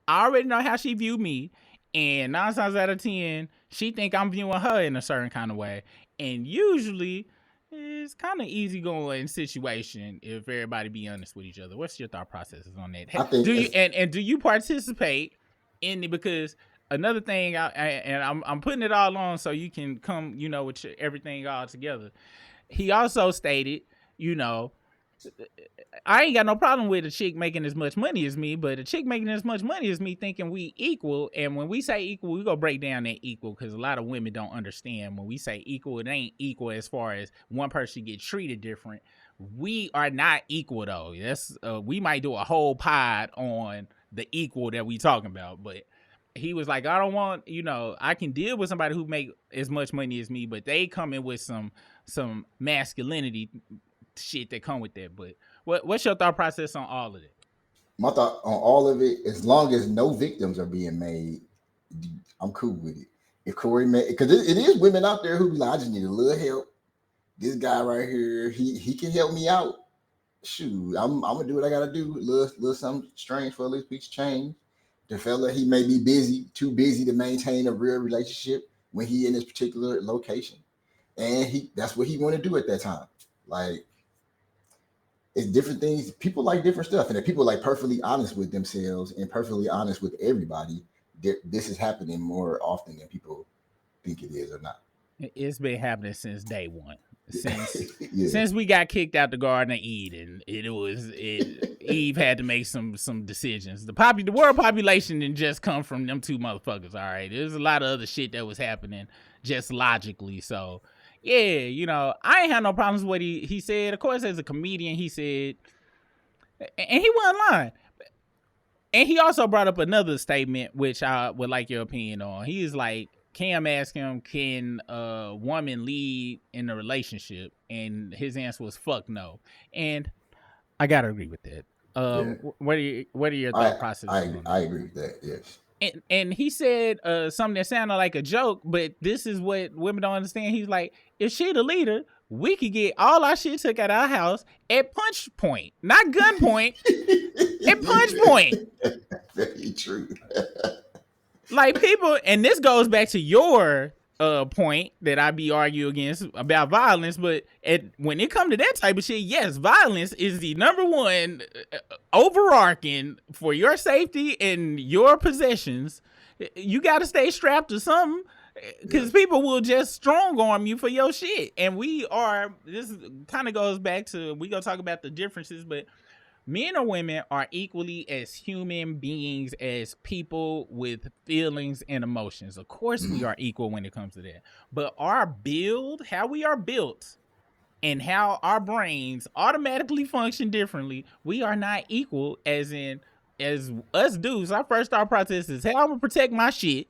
I already know how she view me, and 9 times out of 10 she think I'm viewing her in a certain kind of way. And usually it's kind of easygoing situation if everybody be honest with each other. What's your thought processes on that? Do you participate in it? Because another thing, I'm putting it all on so you can come with everything all together. He also stated, I ain't got no problem with a chick making as much money as me, but a chick making as much money as me thinking we equal. And when we say equal, we gonna break down that equal, because a lot of women don't understand. When we say equal, it ain't equal as far as one person get treated different. We are not equal though. That's we might do a whole pod on the equal that we talking about. But he was like, I don't want, I can deal with somebody who make as much money as me, but they come in with some masculinity shit that come with that. But what's your thought process on all of it? my thought on all of it, as long as no victims are being made, I'm cool with it. If Corey made, because it is women out there who be like, I just need a little help. This guy right here, he can help me out. Shoot, I'm gonna do what I gotta do. Little something strange for a little piece of change. The fella, he may be busy, too busy to maintain a real relationship when he in this particular location, and that's what he want to do at that time. Like, it's different things. People like different stuff, and if people like perfectly honest with themselves and perfectly honest with everybody, this is happening more often than people think it is or not. It's been happening since day one. Yeah. Since we got kicked out the Garden of Eden, Eve had to make some decisions. The world population didn't just come from them two motherfuckers. All right, there's a lot of other shit that was happening just logically. So yeah, you know, I ain't had no problems with what he said. Of course, as a comedian, he said, and he wasn't lying. And he also brought up another statement, which I would like your opinion on. He is like, Cam asked him, can a woman lead in a relationship? And his answer was, fuck no. And I got to agree with that. Yeah. What are your thought processes? I agree with that, yes. And he said something that sounded like a joke, but this is what women don't understand. He's like, if she the leader, we could get all our shit took out of our house at punch point, not gun point, at punch point. Very true. Like people, and this goes back to your point that I be arguing against about violence, but when it comes to that type of shit, yes, violence is the number one overarching for your safety and your possessions. You got to stay strapped to something, because people will just strong arm you for your shit. And this kind of goes back to, we gonna talk about the differences, but men or women are equally as human beings as people with feelings and emotions. Of course, we are equal when it comes to that. But our build, how we are built, and how our brains automatically function differently, we are not equal as us dudes. Our first thought process is, how I'm going to protect my shit.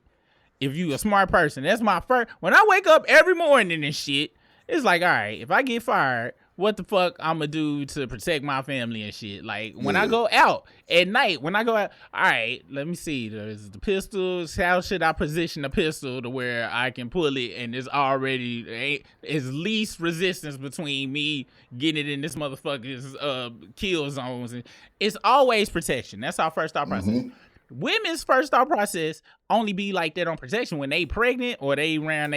If you a smart person, that's my first. When I wake up every morning and shit, it's like, all right, if I get fired, what the fuck I'm gonna do to protect my family and shit? Like, when I go out at night, all right, let me see, there's the pistols. How should I position the pistol to where I can pull it and there's already is least resistance between me getting it in this motherfucker's kill zones? And it's always protection. That's our first thought process. Mm-hmm. Women's first thought process only be like that on protection when they pregnant or they around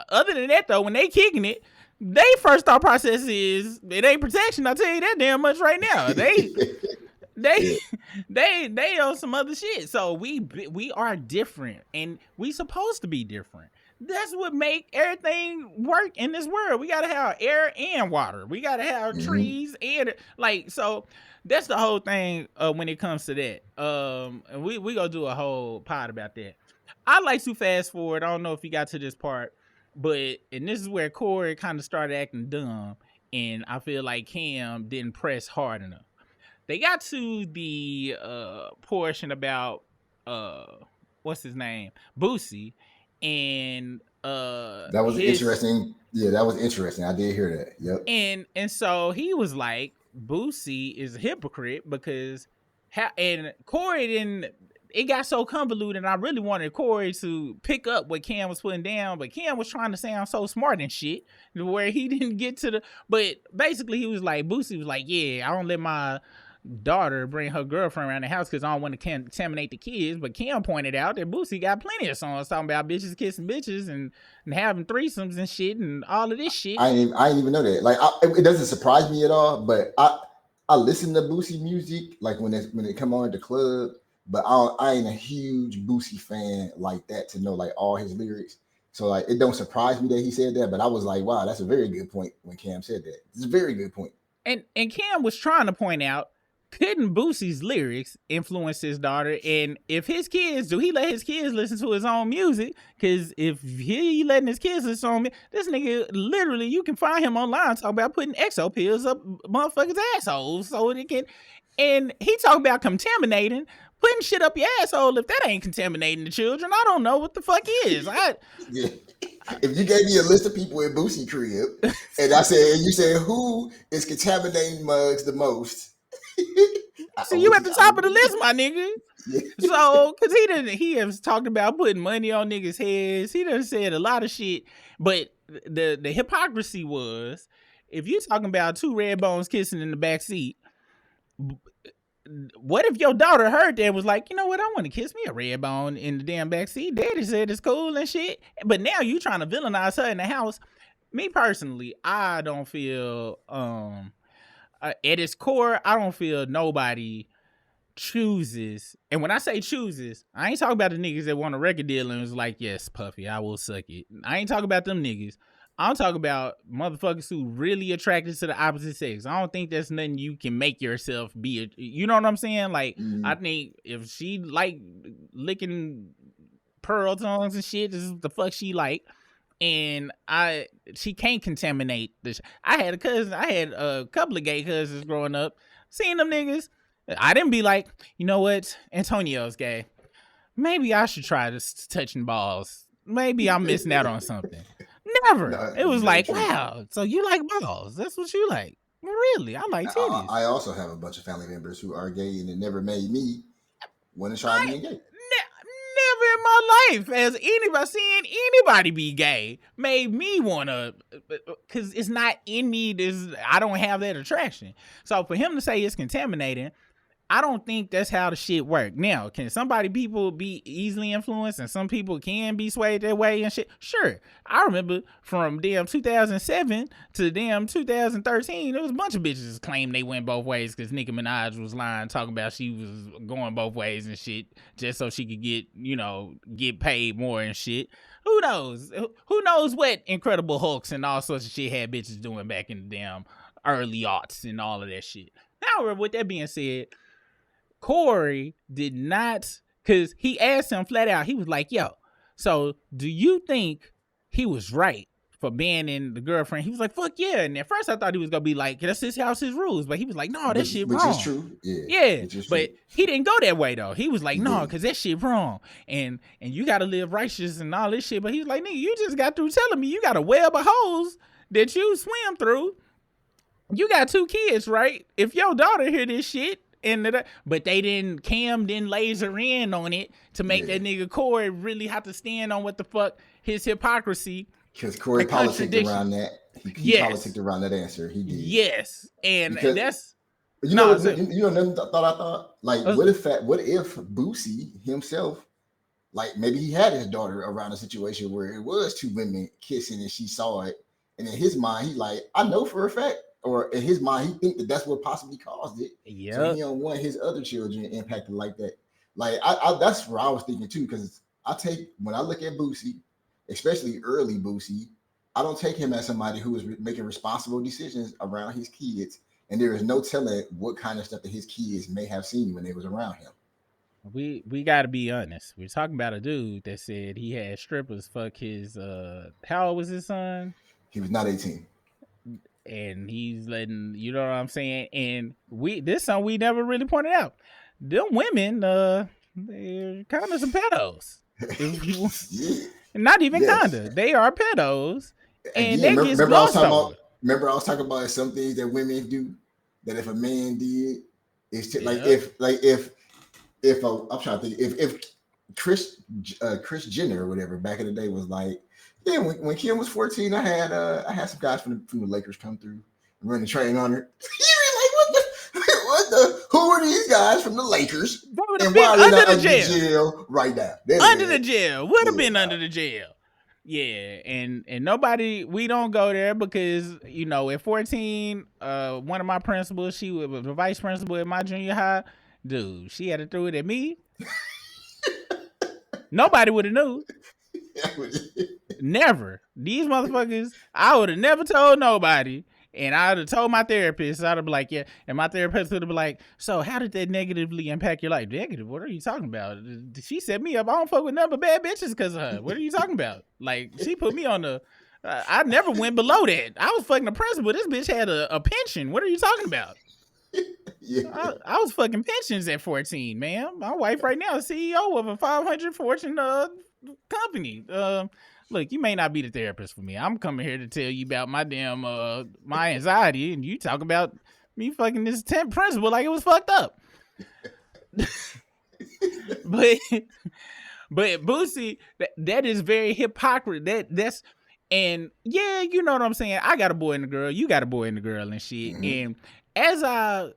other than that though, when they kicking it, they first thought process is, it ain't protection. I'll tell you that damn much right now. They on some other shit. So we are different, and we supposed to be different. That's what make everything work in this world. We gotta have air and water. We gotta have trees and so. That's the whole thing when it comes to that. And we gonna do a whole pod about that. I like to fast forward. I don't know if you got to this part. And this is where Corey kind of started acting dumb, and I feel like Cam didn't press hard enough. They got to the portion about what's his name, Boosie, and that was interesting. Yeah, that was interesting. I did hear that. Yep. And so he was like, Boosie is a hypocrite because and Corey didn't. It got so convoluted, and I really wanted Corey to pick up what Cam was putting down, but Cam was trying to sound so smart and shit, where he didn't get to but basically he was like, Boosie was like, yeah, I don't let my daughter bring her girlfriend around the house because I don't want to contaminate the kids, but Cam pointed out that Boosie got plenty of songs talking about bitches kissing bitches and having threesomes and shit and all of this shit. I didn't even know that. Like, it doesn't surprise me at all, but I listen to Boosie music, like when it come on at the club, but I ain't a huge Boosie fan like that to know like all his lyrics. So like it don't surprise me that he said that, but I was like, wow, that's a very good point when Cam said that. It's a very good point. And Cam was trying to point out, couldn't Boosie's lyrics influence his daughter? And if his kids, do he let his kids listen to his own music? Because if he letting his kids listen to this nigga, literally, you can find him online talking about putting exo pills up motherfuckers' assholes so they can. And he talking about contaminating, putting shit up your asshole. If that ain't contaminating the children, I don't know what the fuck is. Yeah. If you gave me a list of people in Boosie crib, and you said who is contaminating mugs the most, See, you at the top of the list, my nigga. Yeah. So, cause he has talked about putting money on niggas' heads. He done said a lot of shit. But the hypocrisy was, if you talking about two red bones kissing in the back seat, what if your daughter heard that and was like, you know what, I want to kiss me a red bone in the damn back seat. Daddy said it's cool and shit. But now you trying to villainize her in the house. Me personally, I don't feel at its core, I don't feel nobody chooses. And when I say chooses, I ain't talking about the niggas that want a record deal and was like, yes, Puffy, I will suck it. I ain't talking about them niggas. I'm talking about motherfuckers who really attracted to the opposite sex. I don't think that's nothing you can make yourself be. You know what I'm saying? Like, I think if she like licking pearl tongues and shit, this is the fuck she like. And she can't contaminate this. I had a couple of gay cousins growing up. Seeing them niggas, I didn't be like, you know what, Antonio's gay. Maybe I should try this touching balls. Maybe I'm missing out on something. Never. No, it was like, true. Wow, so you like balls. That's what you like. Really? I like titties. I also have a bunch of family members who are gay, and it never made me want to try being gay. Never in my life has seeing anybody be gay made me want to, because it's not in me. I don't have that attraction. So for him to say it's contaminating, I don't think that's how the shit work. Now, can people be easily influenced and some people can be swayed that way and shit? Sure. I remember from damn 2007 to damn 2013, there was a bunch of bitches claimed they went both ways because Nicki Minaj was lying, talking about she was going both ways and shit just so she could get paid more and shit. Who knows? Who knows what Incredible Hulks and all sorts of shit had bitches doing back in the damn early aughts and all of that shit. However, with that being said, Corey did not, because he asked him flat out, he was like, yo, so do you think he was right for banning the girlfriend? He was like, fuck yeah. And at first I thought he was going to be like, that's his house, his rules. But he was like, no, that shit wrong. Which is true. Yeah. But he didn't go that way though. He was like, no, because that shit wrong. And you got to live righteous and all this shit. But he was like, nigga, you just got through telling me you got a web of holes that you swim through. You got 2 kids, right? If your daughter hear this shit, but Cam didn't laser in on it to make that nigga Corey really have to stand on what the fuck his hypocrisy. Because Corey politicked around that. He politicked around that answer. He did. Yes. And that's... another thought I thought? Like, what if Boosie himself, like maybe he had his daughter around a situation where it was 2 women kissing and she saw it. And in his mind, he like, I know for a fact. Or in his mind, he think that's what possibly caused it. Yeah. So he don't want his other children impacted like that. Like I that's where I was thinking too, because when I look at Boosie, especially early Boosie, I don't take him as somebody who is making responsible decisions around his kids, and there is no telling what kind of stuff that his kids may have seen when they was around him. We got to be honest. We're talking about a dude that said he had strippers fuck his. How old was his son? He was not 18. And he's letting, you know what I'm saying? And this something we never really pointed out. Them women, they're kind of some pedos. Not even kinda. They are pedos. And they get glossed over. Remember I was talking about some things that women do that if a man did, it's I'm trying to think if Chris Jenner or whatever back in the day was like, yeah, when Kim was 14, I had some guys from the Lakers come through and run the train on her. What the? Who are these guys from the Lakers? And why are they not under the jail right now? Under the jail. Would have been under the jail. Yeah, and nobody, we don't go there because, at 14, one of my principals, she was the vice principal at my junior high. Dude, she had to throw it at me. Nobody would have knew. Never. These motherfuckers, I would have never told nobody. And I would have told my therapist. I'd have been like, yeah. And my therapist would have been like, so how did that negatively impact your life? Negative? What are you talking about? She set me up. I don't fuck with nothing but bad bitches because of her. What are you talking about? Like, she put me on the... I never went below that. I was fucking the principal. This bitch had a pension. What are you talking about? Yeah. I was fucking pensions at 14, man. My wife right now is CEO of a 500 Fortune company. Look, you may not be the therapist for me. I'm coming here to tell you about my damn my anxiety, and you talk about me fucking this temp principal like it was fucked up. but Boosie, that is very hypocrite. That's and yeah, you know what I'm saying. I got a boy and a girl. You got a boy and a girl and shit. Mm-hmm. And as I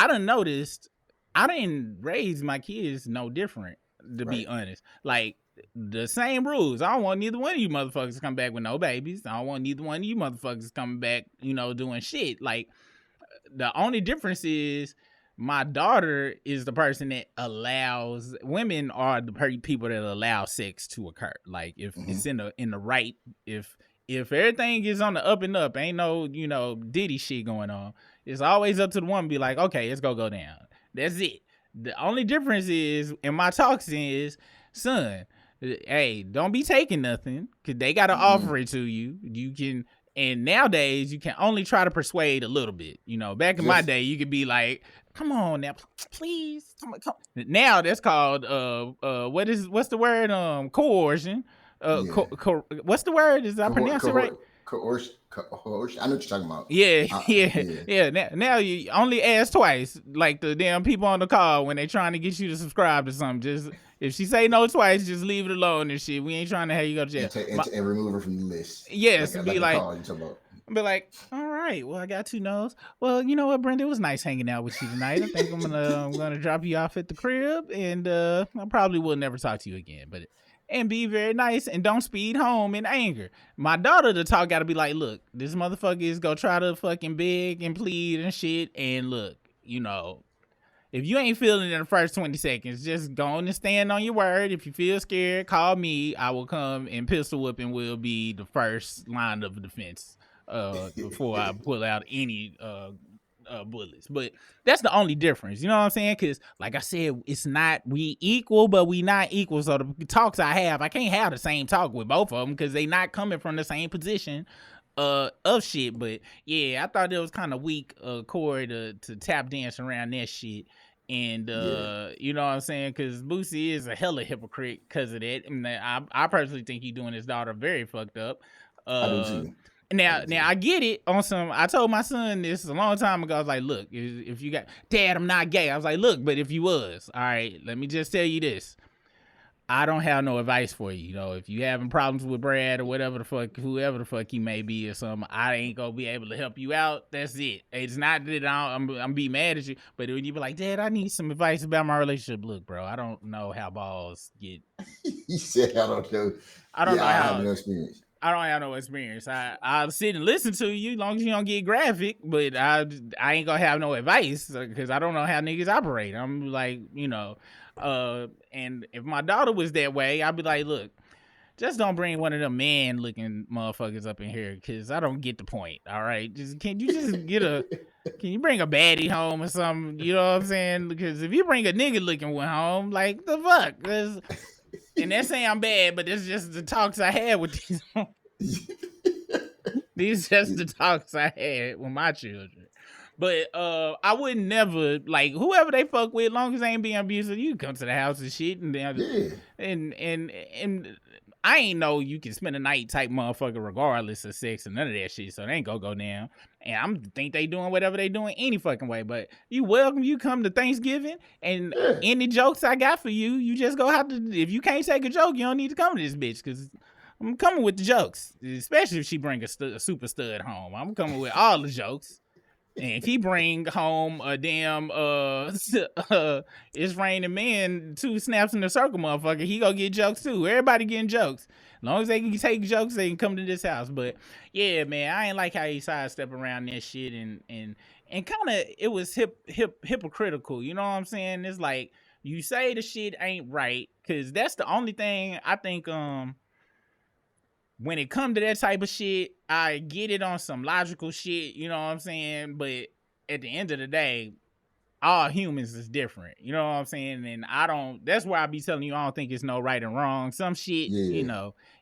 done noticed, I didn't raise my kids no different. To be honest, like the same rules. I don't want neither one of you motherfuckers to come back with no babies. I don't want neither one of you motherfuckers coming back, doing shit. Like the only difference is my daughter is the person that allows women are the people that allow sex to occur. Like if it's in the right, if everything is on the up and up, ain't no Diddy shit going on. It's always up to the woman. Be like, okay, let's go down. That's it. The only difference is in my talks is, son, hey, don't be taking nothing because they got to offer it to you. You can. And nowadays, you can only try to persuade a little bit. Back in my day, you could be like, "Come on now, please." Come. Now that's called what's the word? Coercion. What's the word? Is I pronounce it right? Coercion. I know what you're talking about. Yeah. Now you only ask twice, like the damn people on the call when they trying to get you to subscribe to something. Just if she say no twice, just leave it alone and shit. We ain't trying to have you go to jail and remove her from the list. Yes, be like Be like, all right, well, I got 2 no's. Well, you know what, Brenda, it was nice hanging out with you tonight. I think I'm gonna drop you off at the crib, and I probably will never talk to you again. And be very nice and don't speed home in anger. My daughter, the talk got to be like, look, this motherfucker is gonna try to fucking beg and plead and shit. And look, if you ain't feeling it in the first 20 seconds, just go on and stand on your word. If you feel scared, call me. I will come and pistol whip and will be the first line of defense before I pull out any bullets. But that's the only difference, you know what I'm saying? Because like I said, it's not we equal, but we not equal. So the talks I can't have the same talk with both of them because they not coming from the same position of shit. But yeah, I thought it was kind of weak, Corey, to tap dance around that shit. And you know what I'm saying? Because Boosie is a hella hypocrite because of that. And I personally think he's doing his daughter very fucked up. I do too. Now I get it on some. I told my son this a long time ago. I was like, look, if you got Dad, I'm not gay. I was like, look, but if you was, all right, let me just tell you this. I don't have no advice for you. If you having problems with Brad or whatever the fuck, whoever the fuck he may be or something, I ain't gonna be able to help you out. That's it. It's not that I'm be mad at you, but when you be like, Dad, I need some advice about my relationship. Look, bro, I don't know how balls get. He said, I don't know. I don't know how. I have no experience. I don't have no experience. I'll sit and listen to you as long as you don't get graphic, but I ain't gonna have no advice because I don't know how niggas operate. I'm like, and if my daughter was that way, I'd be like, look, just don't bring one of them man looking motherfuckers up in here because I don't get the point. All right, can you bring a baddie home or something? You know what I'm saying? Because if you bring a nigga looking one home, like the fuck, and that's saying I'm bad, but it's just the talks I had with these. These just the talks I had with my children. But I would never, like, whoever they fuck with, as long as they ain't being abusive, you come to the house and shit. And I ain't know you can spend a night type motherfucker regardless of sex and none of that shit. So they ain't gonna go down. And I think they doing whatever they doing any fucking way. But you welcome. You come to Thanksgiving and any jokes I got for you, you just go have to. If you can't take a joke, you don't need to come to this bitch because I'm coming with the jokes. Especially if she bring a super stud home. I'm coming with all the jokes. And if he bring home a damn it's raining man 2 snaps in the circle motherfucker, he gonna get jokes too. Everybody getting jokes. As long as they can take jokes, they can come to this house. But yeah, man, I ain't like how he sidestep around that shit and kind of it was hypocritical. You know what I'm saying? It's like you say the shit ain't right because that's the only thing I think when it come to that type of shit, I get it on some logical shit, you know what I'm saying? But at the end of the day, all humans is different, you know what I'm saying? And that's why I be telling you, I don't think it's no right and wrong. Some shit,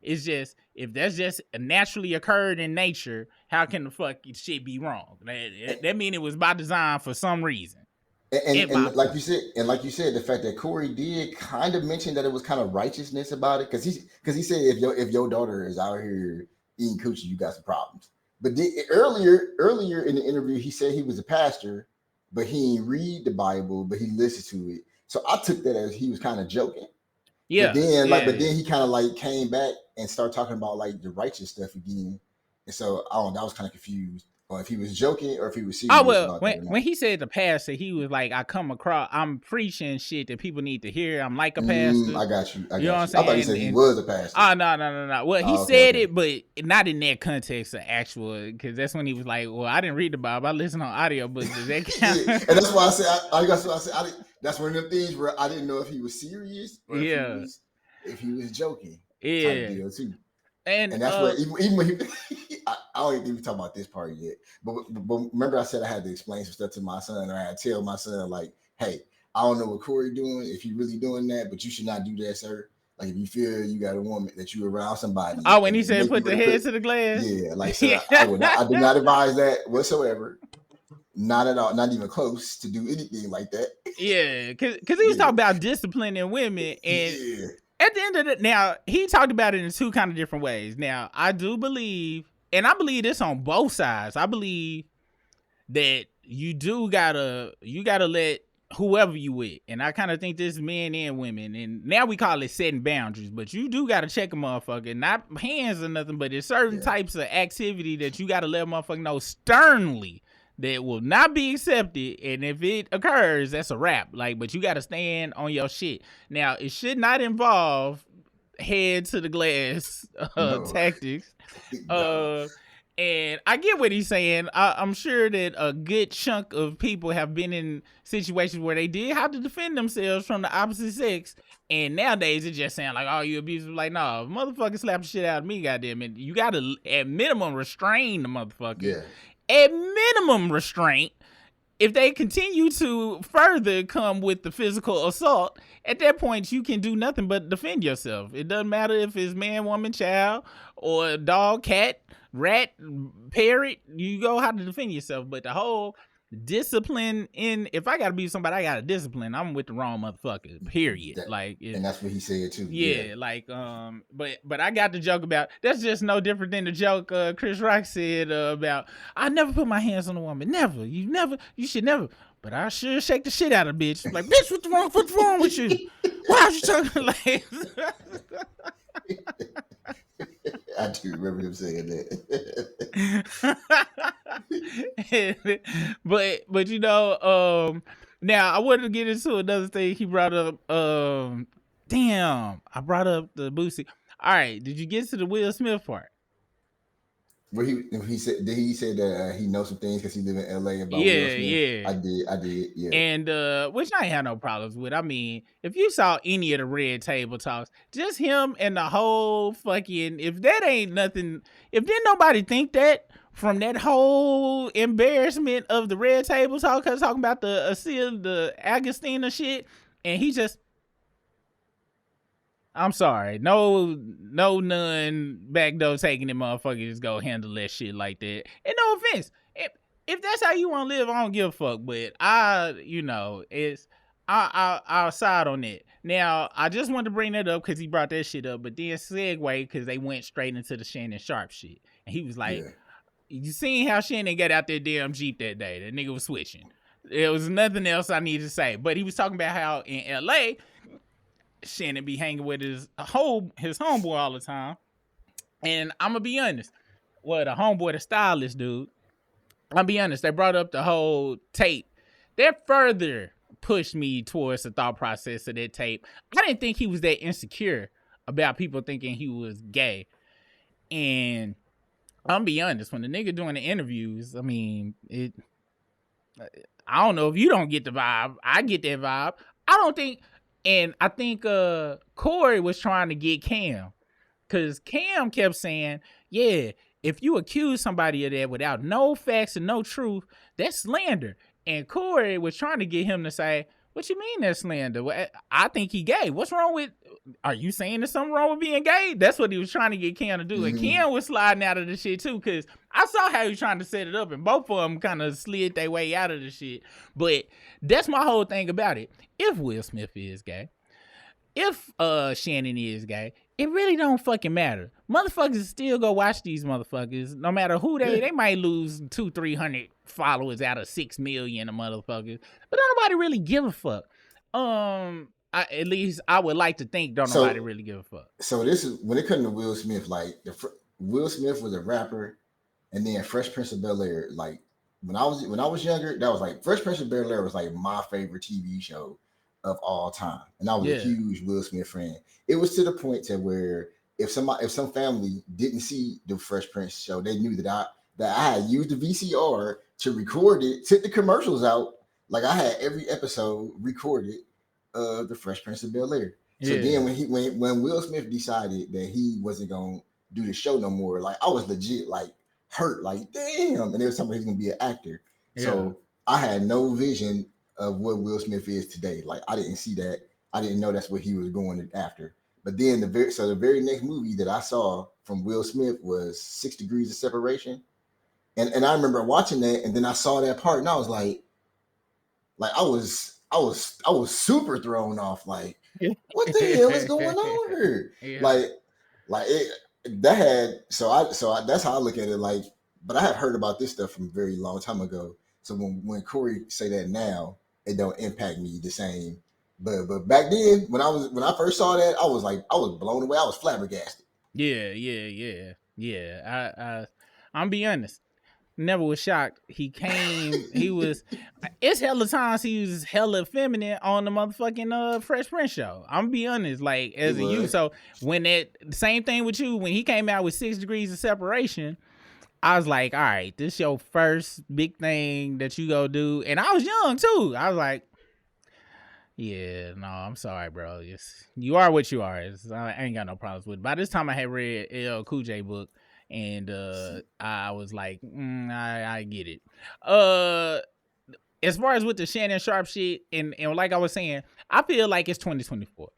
it's just, if that's just naturally occurred in nature, how can the fuck shit be wrong? That mean it was by design for some reason. And like you said, the fact that Corey did kind of mention that it was kind of righteousness about it, because he said if your daughter is out here eating coochie, you got some problems. But earlier in the interview, he said he was a pastor, but he didn't read the Bible, but he listened to it. So I took that as he was kind of joking. Yeah. But then he kind of like came back and started talking about like the righteous stuff again. And so I was kind of confused, or if he was joking or if he was serious about that or not. When he said the pastor, he was like, I'm preaching shit that people need to hear. I'm like a pastor. I got you. You know what I'm saying? I thought he said he was a pastor. Oh, no. Well, he said it, but not in that context of actual, because that's when he was like, well, I didn't read the Bible. I listened on audio books. Does that count? And that's why I said, that's one of them things where I didn't know if he was serious or if he was joking. Yeah. Type deal too. And that's where even when I don't even think we talk about this part yet. But remember I said I had to explain some stuff to my son, or I had to tell my son like, hey, I don't know what Corey doing, if he really doing that, but you should not do that, sir. Like if you feel you got a woman that you around somebody. Oh, when he said put the head to the glass. Yeah, like sir, I do not advise that whatsoever. Not at all, not even close to do anything like that. Yeah, because he was talking about disciplining women, and at the end of it, now he talked about it in two kind of different ways. Now I do believe, and I believe this on both sides. I believe that you gotta let whoever you with, and I kind of think this is men and women, and now we call it setting boundaries, but you do gotta check a motherfucker, not hands or nothing, but there's certain types of activity that you gotta let a motherfucker know sternly that will not be accepted, and if it occurs, that's a wrap. Like, but you got to stand on your shit. Now, it should not involve head to the glass tactics. No. And I get what he's saying. I'm sure that a good chunk of people have been in situations where they did have to defend themselves from the opposite sex. And nowadays, it just sounds like, oh, you abusive. Like, no, motherfucker slap the shit out of me, goddamn it. You got to, at minimum, restrain the motherfucker. Yeah. At minimum restraint. If they continue to further come with the physical assault, at that point you can do nothing but defend yourself. It doesn't matter if it's man, woman, child, or dog, cat, rat, parrot. You go how to defend yourself. But the whole discipline if I gotta be somebody, I gotta discipline. I'm with the wrong motherfucker. Period. And that's what he said too. Yeah, like but I got the joke about that's just no different than the joke Chris Rock said about I never put my hands on a woman. Never. You should never. But I sure shake the shit out of a bitch. Like, bitch, what's wrong with you? Why are you talking like I do remember him saying that. but you know, now I wanted to get into another thing he brought up. I brought up the Boosie. All right, did you get to the Will Smith part? Where he said that he knows some things because he live in LA about Will Smith. Yeah. I did, yeah. And which I ain't had no problems with. I mean, if you saw any of the Red Table Talks, just him and the whole fucking, if that ain't nothing, if didn't nobody think that from that whole embarrassment of the Red Table Talk, cause talking about the Agostina shit, and he just, I'm sorry, no none backdoor taking it motherfucker just go handle that shit like that. And no offense, if that's how you want to live, I don't give a fuck. But I'll side on it. Now, I just wanted to bring that up because he brought that shit up, but then segue because they went straight into the Shannon Sharp shit, and he was like, "You seen how Shannon got out that damn Jeep that day? That nigga was switching. There was nothing else I needed to say." But he was talking about how in L.A. Shannon be hanging with his homeboy all the time. And I'm gonna be honest, the homeboy, the stylist dude, I'll be honest, they brought up the whole tape. That further pushed me towards the thought process of that tape. I didn't think he was that insecure about people thinking he was gay. And I'm gonna be honest, when the nigga doing the interviews, I mean, I don't know if you don't get the vibe. I get that vibe. I think Corey was trying to get Cam, because Cam kept saying, yeah, if you accuse somebody of that without no facts and no truth, that's slander. And Corey was trying to get him to say, what you mean that's slander? Well, I think he gay. What's wrong with, are you saying there's something wrong with being gay? That's what he was trying to get Cam to do. Mm-hmm. And Cam was sliding out of the shit too, because I saw how he was trying to set it up, and both of them kind of slid their way out of the shit. But that's my whole thing about it. If Will Smith is gay, if Shannon is gay, it really don't fucking matter. Motherfuckers still go watch these motherfuckers, no matter who they might lose 200-300 followers out of 6 million of motherfuckers, but don't nobody really give a fuck. At least I would like to think don't nobody really give a fuck. So this is when it comes to Will Smith. Like Will Smith was a rapper, and then Fresh Prince of Bel-Air. Like when I was younger, that was like Fresh Prince of Bel-Air was like my favorite TV show of all time, and I was a huge Will Smith fan. It was to the point to where if some family didn't see the Fresh Prince show, they knew that I had used the VCR to record it, took the commercials out. Like I had every episode recorded of the Fresh Prince of Bel-Air. So then when Will Smith decided that he wasn't gonna do the show no more, like I was legit like hurt, like damn. And there was somebody who's gonna be an actor. Yeah. So I had no vision of what Will Smith is today. Like I didn't see that. I didn't know that's what he was going after. But then the very next movie that I saw from Will Smith was 6 Degrees of Separation. And I remember watching that, and then I saw that part, and I was like I was super thrown off. Like, what the hell is going on here? Yeah. Like it that had so that's how I look at it. Like, but I have heard about this stuff from a very long time ago. So when Corey say that now, it don't impact me the same. But back then, when I first saw that, I was blown away. I was flabbergasted. Yeah. I'm be honest. Never was shocked. He was, it's hella times he was hella feminine on the motherfucking Fresh Prince show. I'm be honest, like as a youth. So when same thing with you, when he came out with 6 Degrees of Separation, I was like, all right, this your first big thing that you go do. And I was young too. I was like, yeah, no, I'm sorry, bro. You are what you are. I ain't got no problems with it. By this time I had read LL Cool J book. And I was like, I get it. As far as with the Shannon Sharp shit, and like I was saying, I feel like it's 2024.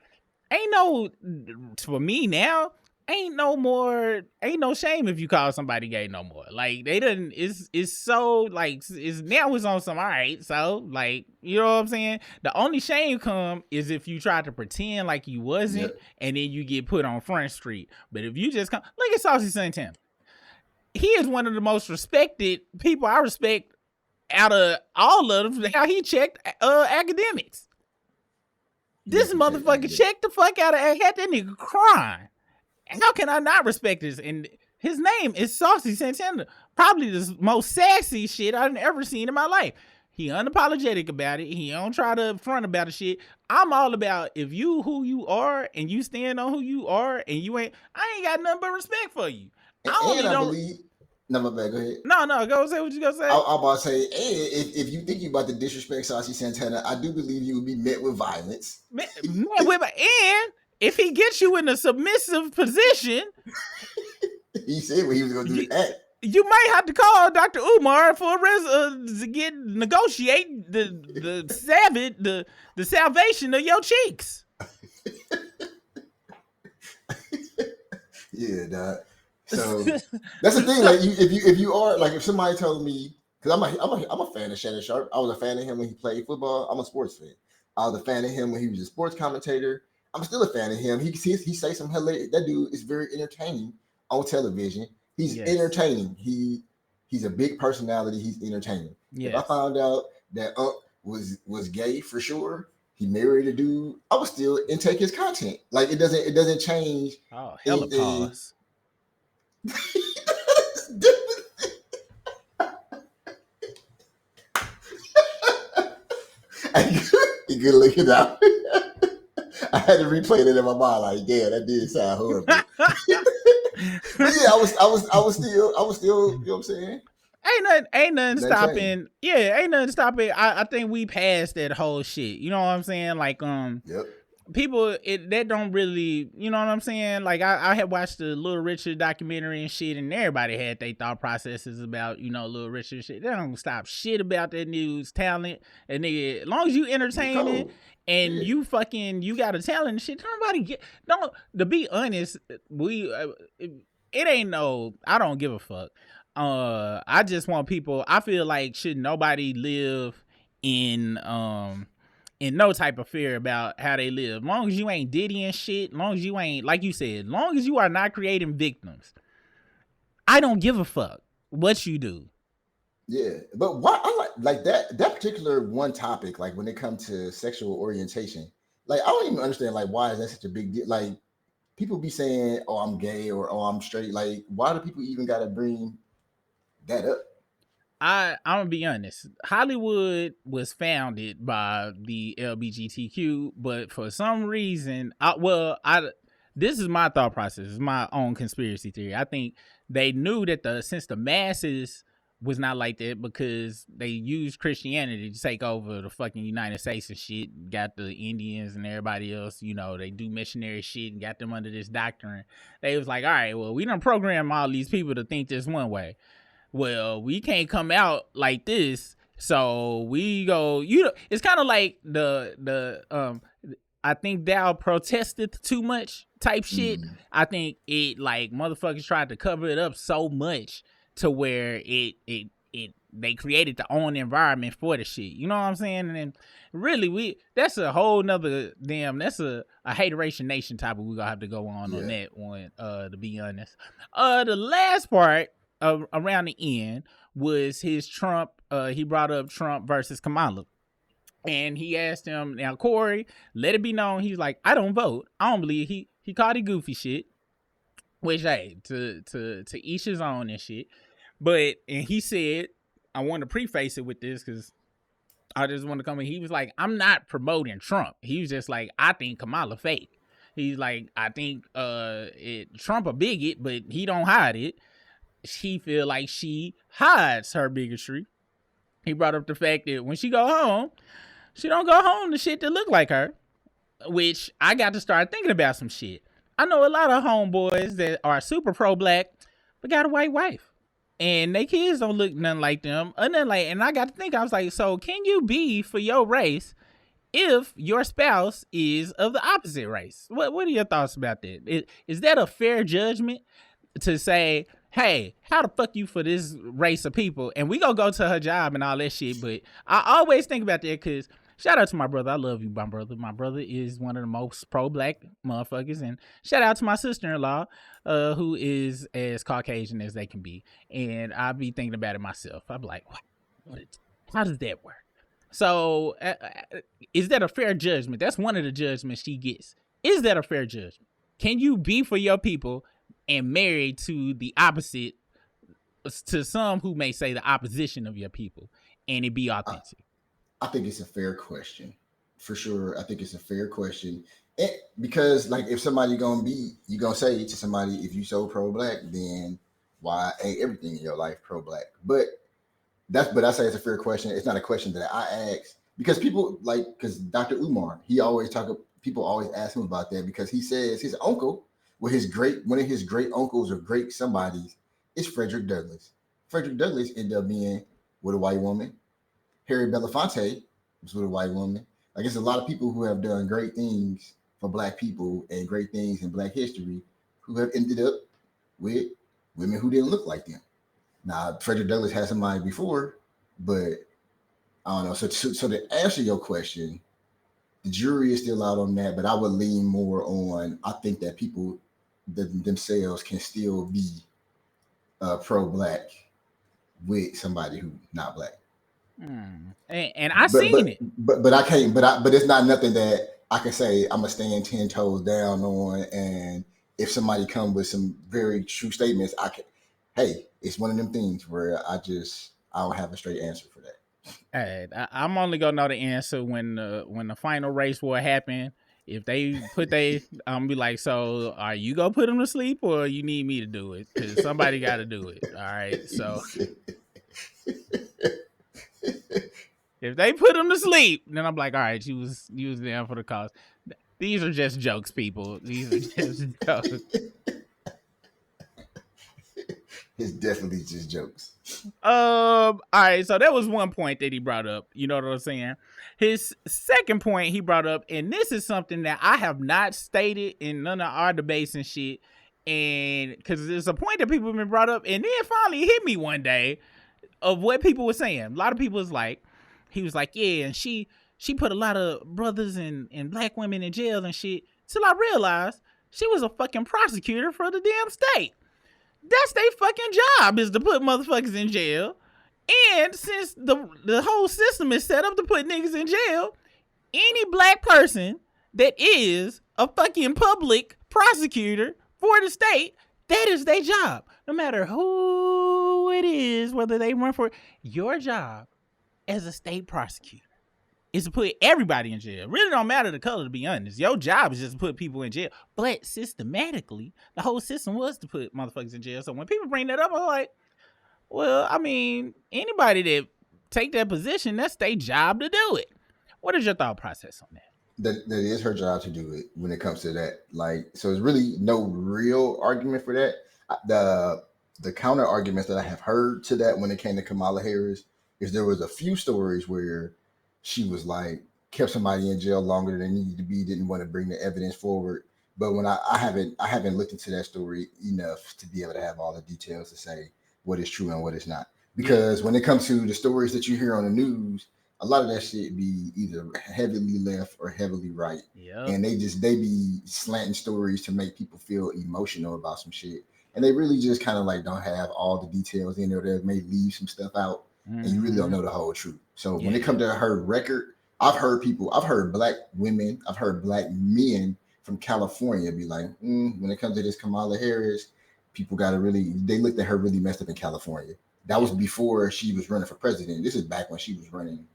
For me now, ain't no shame if you call somebody gay no more. Like they didn't. It's so like it's on some all right. So like you know what I'm saying. The only shame come is if you try to pretend like you wasn't, and then you get put on Front Street. But if you just come, look at Saucy Santana. He is one of the most respected people I respect out of all of them. How he checked academics. This motherfucker checked the fuck out of had that nigga crying. How can I not respect this? And his name is Saucy Santana. Probably the most sassy shit I've ever seen in my life. He unapologetic about it. He don't try to front about the shit. I'm all about if you who you are and you stand on who you are and you ain't, I ain't got nothing but respect for you. I believe. No, my bad. Go ahead. No. Go say what you gonna say. I'm about to say, if you think you about to disrespect Saucy Santana, I do believe you will be met with violence. And if he gets you in a submissive position, he said what he was gonna do that. You might have to call Dr. Umar for to negotiate the salvation of your cheeks. Yeah, dog. So that's the thing. Like, if you are like, if somebody told me, because I'm a fan of Shannon Sharp. I was a fan of him when he played football. I'm a sports fan. I was a fan of him when he was a sports commentator. I'm still a fan of him. He say some hilarious. That dude is very entertaining on television. He's entertaining. He's a big personality. He's entertaining. Yes. If I found out that was gay for sure, he married a dude, I would still intake his content. Like it doesn't change. Oh, hella pause. You could look it up. I had to replay it in my mind. Like, yeah, that did sound horrible. Yeah, I was still. You know what I'm saying? Ain't nothing stopping. Yeah, ain't nothing stopping. I think we passed that whole shit. You know what I'm saying? Like, people that don't really, you know what I'm saying? Like I had watched the Little Richard documentary and shit, and everybody had their thought processes about, you know, Little Richard shit. They don't stop shit about that news talent. And nigga, as long as you entertain it and you got a talent and shit, to be honest, it ain't no, I don't give a fuck. I just want people, I feel like should nobody live in in no type of fear about how they live. Long as you ain't Diddy and shit, long as you ain't, like you said, long as you are not creating victims, I don't give a fuck what you do. Yeah, but why I like that particular one topic, like when it comes to sexual orientation, like I don't even understand like why is that such a big deal? Like people be saying, "Oh, I'm gay" or "Oh, I'm straight." Like, why do people even got to bring that up? I'm gonna be honest. Hollywood was founded by the LBGTQ, but for some reason, this is my thought process. It's my own conspiracy theory. I think they knew that since the masses was not like that because they used Christianity to take over the fucking United States and shit. Got the Indians and everybody else, they do missionary shit and got them under this doctrine. They was like, all right, well, we done program all these people to think this one way. Well, we can't come out like this, so we go. It's kind of like I think thou protested too much type shit. I think it like motherfuckers tried to cover it up so much to where they created their own environment for the shit. You know what I'm saying? And then really that's a whole nother that's a hateration nation topic we gonna have to go on that one, to be honest. The last part around the end was his Trump. He brought up Trump versus Kamala. And he asked him, now Corey, let it be known, he's like, I don't vote. I don't believe he called it goofy shit. Which, hey, to each his own and shit. And he said, I want to preface it with this because I just want to come in. He was like, I'm not promoting Trump. He was just like, I think Kamala fake. He's like, I think Trump a bigot, but he don't hide it. He feel like she hides her bigotry. He brought up the fact that when she go home, she don't go home to shit that look like her, which I got to start thinking about some shit. I know a lot of homeboys that are super pro-black, but got a white wife. And they kids don't look nothing like them. And I got to think, I was like, so can you be for your race if your spouse is of the opposite race? What are your thoughts about that? Is that a fair judgment to say, hey, how the fuck you for this race of people? And we gonna go to her job and all that shit. But I always think about that because shout out to my brother. I love you, my brother. My brother is one of the most pro-black motherfuckers. And shout out to my sister-in-law, who is as Caucasian as they can be. And I be thinking about it myself. I be like, how does that work? So is that a fair judgment? That's one of the judgments she gets. Is that a fair judgment? Can you be for your people and married to the opposite, to some who may say the opposition of your people, and it be authentic? I think it's a fair question, for sure. I think it's a fair question, because like if somebody you gonna say to somebody, if you so pro-black, then why ain't everything in your life pro-black? But I say it's a fair question. It's not a question that I ask because people because Dr. Umar, people always ask him about that because he says his uncle, one of his great uncles or great somebodies is Frederick Douglass. Frederick Douglass ended up being with a white woman. Harry Belafonte was with a white woman. I guess a lot of people who have done great things for black people and great things in black history who have ended up with women who didn't look like them. Now, Frederick Douglass had somebody before, but I don't know. So to answer your question, the jury is still out on that, but I would lean more on, I think that people themselves can still be pro-black with somebody who's not black. And I seen it. But I can't, but it's not nothing that I can say I'm gonna stand 10 toes down on. And if somebody come with some very true statements, it's one of them things where I don't have a straight answer for that. Hey, I'm only gonna know the answer when the final race war happen. If they put I'm be like, so are you gonna put them to sleep or you need me to do it? Because somebody got to do it. All right, so if they put them to sleep, then I'm like, all right, you was down for the cause. These are just jokes, people. These are just jokes. It's definitely just jokes. All right, so that was one point that he brought up. You know what I'm saying? His second point he brought up, and this is something that I have not stated in none of our debates and shit, and because there's a point that people have been brought up, and then finally hit me one day of what people were saying. A lot of people was like, he was like, yeah, and she she put a lot of brothers and black women in jail and shit. Till I realized she was a fucking prosecutor for the damn state. That's their fucking job, is to put motherfuckers in jail. And since the whole system is set up to put niggas in jail, any black person that is a fucking public prosecutor for the state, that is their job. No matter who it is, whether they run for your job as a state prosecutor is to put everybody in jail. Really don't matter the color, to be honest. Your job is just to put people in jail. But systematically, the whole system was to put motherfuckers in jail. So when people bring that up, I'm like, well, I mean, anybody that take that position, that's their job to do it. What is your thought process on that? That is her job to do it when it comes to that. Like, so it's really no real argument for that. The counter arguments that I have heard to that when it came to Kamala Harris is there was a few stories where she was like kept somebody in jail longer than they needed to be, didn't want to bring the evidence forward. But when I haven't looked into that story enough to be able to have all the details to say what is true and what is not. Because when it comes to the stories that you hear on the news, a lot of that shit be either heavily left or heavily right. Yep. And they be slanting stories to make people feel emotional about some shit. And they really just kind of like don't have all the details in there. They may leave some stuff out, and you really don't know the whole truth. So when it comes to her record, I've heard black women, I've heard black men from California be like, when it comes to this Kamala Harris, people they looked at her really messed up in California. That was before she was running for president. This is back when she was running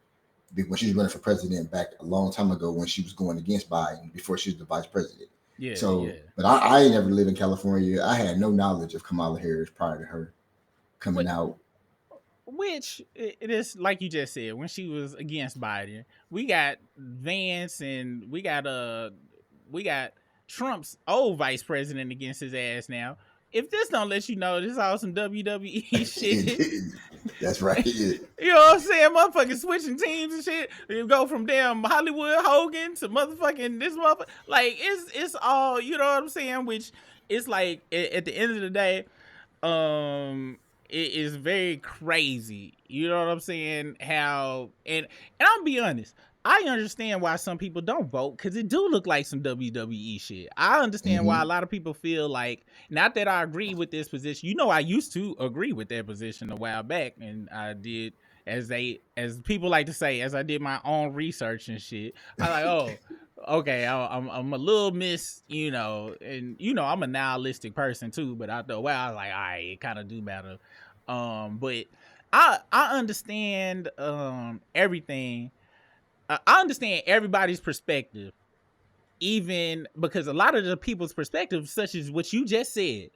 for president back a long time ago, when she was going against Biden before she was the vice president. But I ain't never lived in California. I had no knowledge of Kamala Harris prior to her coming out. Which it is, like you just said, when she was against Biden, we got Vance and we got Trump's old vice president against his ass now. If this don't let you know, this is all some WWE shit. That's right. You know what I'm saying? Motherfucking switching teams and shit. You go from damn Hollywood Hogan to motherfucking this motherfucker. Like, it's all, you know what I'm saying? Which it's like, at the end of the day, it is very crazy. You know what I'm saying? How, and I'll be honest, I understand why some people don't vote, because it do look like some WWE shit. I understand why a lot of people feel like, not that I agree with this position. You know, I used to agree with that position a while back, and I did, as people like to say, as I did my own research and shit. I like, oh, okay, I'm a little you know, and you know, I'm a nihilistic person too, but after a while, I was like, all right, it kind of do matter. But I understand everything. I understand everybody's perspective, even because a lot of the people's perspectives, such as what you just said,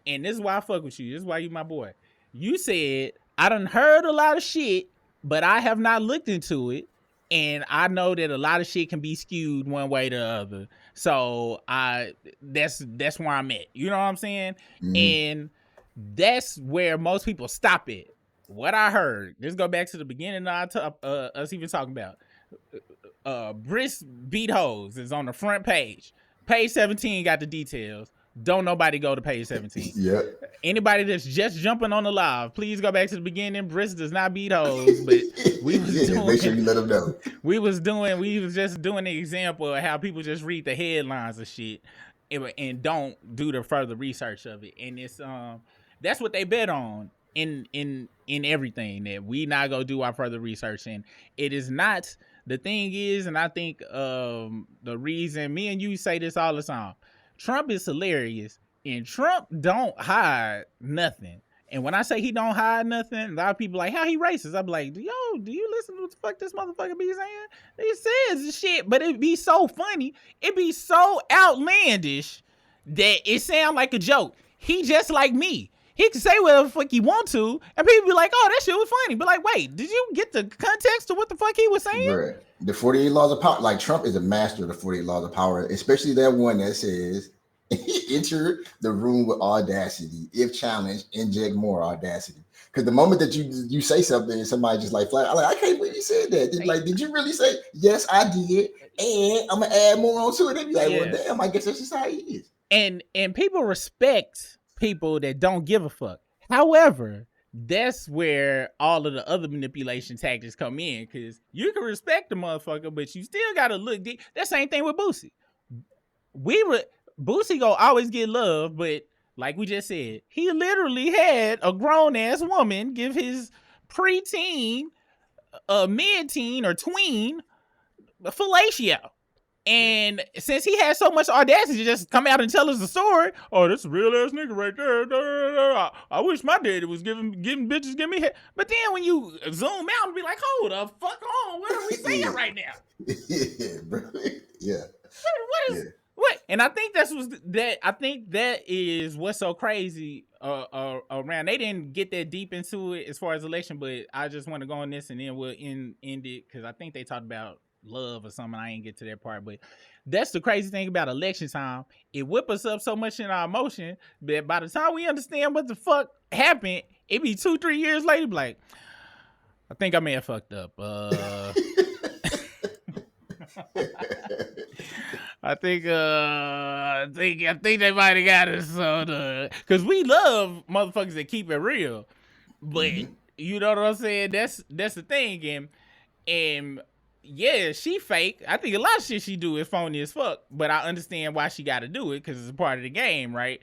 and this is why I fuck with you. This is why you my boy. You said, I done heard a lot of shit, but I have not looked into it. And I know that a lot of shit can be skewed one way or the other. So that's where I'm at. You know what I'm saying? And that's where most people stop it. What I heard, let's go back to the beginning of us even talking about. Brisk beat hoes is on the front page. Page 17 got the details. Don't nobody go to page 17. Yep. Anybody that's just jumping on the live, please go back to the beginning. Brisk does not beat hoes, but we was doing. Make sure you let them know. We was just doing the example of how people just read the headlines of shit and don't do the further research of it. And it's that's what they bet on in everything, that we not go do our further research. And it is not. The thing is, and I think the reason, me and you say this all the time, Trump is hilarious, and Trump don't hide nothing. And when I say he don't hide nothing, a lot of people like, how he racist? I'm like, do you listen to what the fuck this motherfucker be saying? He says the shit, but it be so funny. It be so outlandish that it sound like a joke. He just like me. He can say whatever the fuck he want to, and people be like, oh, that shit was funny. But like, wait, did you get the context to what the fuck he was saying? Right. The 48 laws of power, like Trump is a master of the 48 laws of power, especially that one that says, enter the room with audacity. If challenged, inject more audacity. Because the moment that you say something and somebody just like flat, I'm like, I can't believe you said that. Like, did you really say, yes, I did, and I'm going to add more onto it? They'd be like, well, damn, I guess that's just how he is. And people respect people that don't give a fuck. However, that's where all of the other manipulation tactics come in, because you can respect the motherfucker, but you still gotta look deep. That same thing with Boosie. Boosie gonna always get love, but like we just said, he literally had a grown ass woman give his preteen, mid-teen or tween fellatio. And since he had so much audacity to just come out and tell us the story, oh, that's a real ass nigga right there. I wish my daddy was giving bitches give me head. But then when you zoom out and be like, hold the fuck on, what are we saying right now? Yeah, bro. Yeah. What is what? And I think I think that is what's so crazy around. They didn't get that deep into it as far as election, but I just want to go on this and then we'll end it, because I think they talked about love or something. I ain't get to that part, but that's the crazy thing about election time. It whip us up so much in our emotion that by the time we understand what the fuck happened, it be 2-3 years later, be like, I think I may have fucked up. I think they might have got us on, because we love motherfuckers that keep it real, but you know what I'm saying? That's the thing, and yeah, she fake. I think a lot of shit she do is phony as fuck, but I understand why she got to do it, because it's a part of the game, right?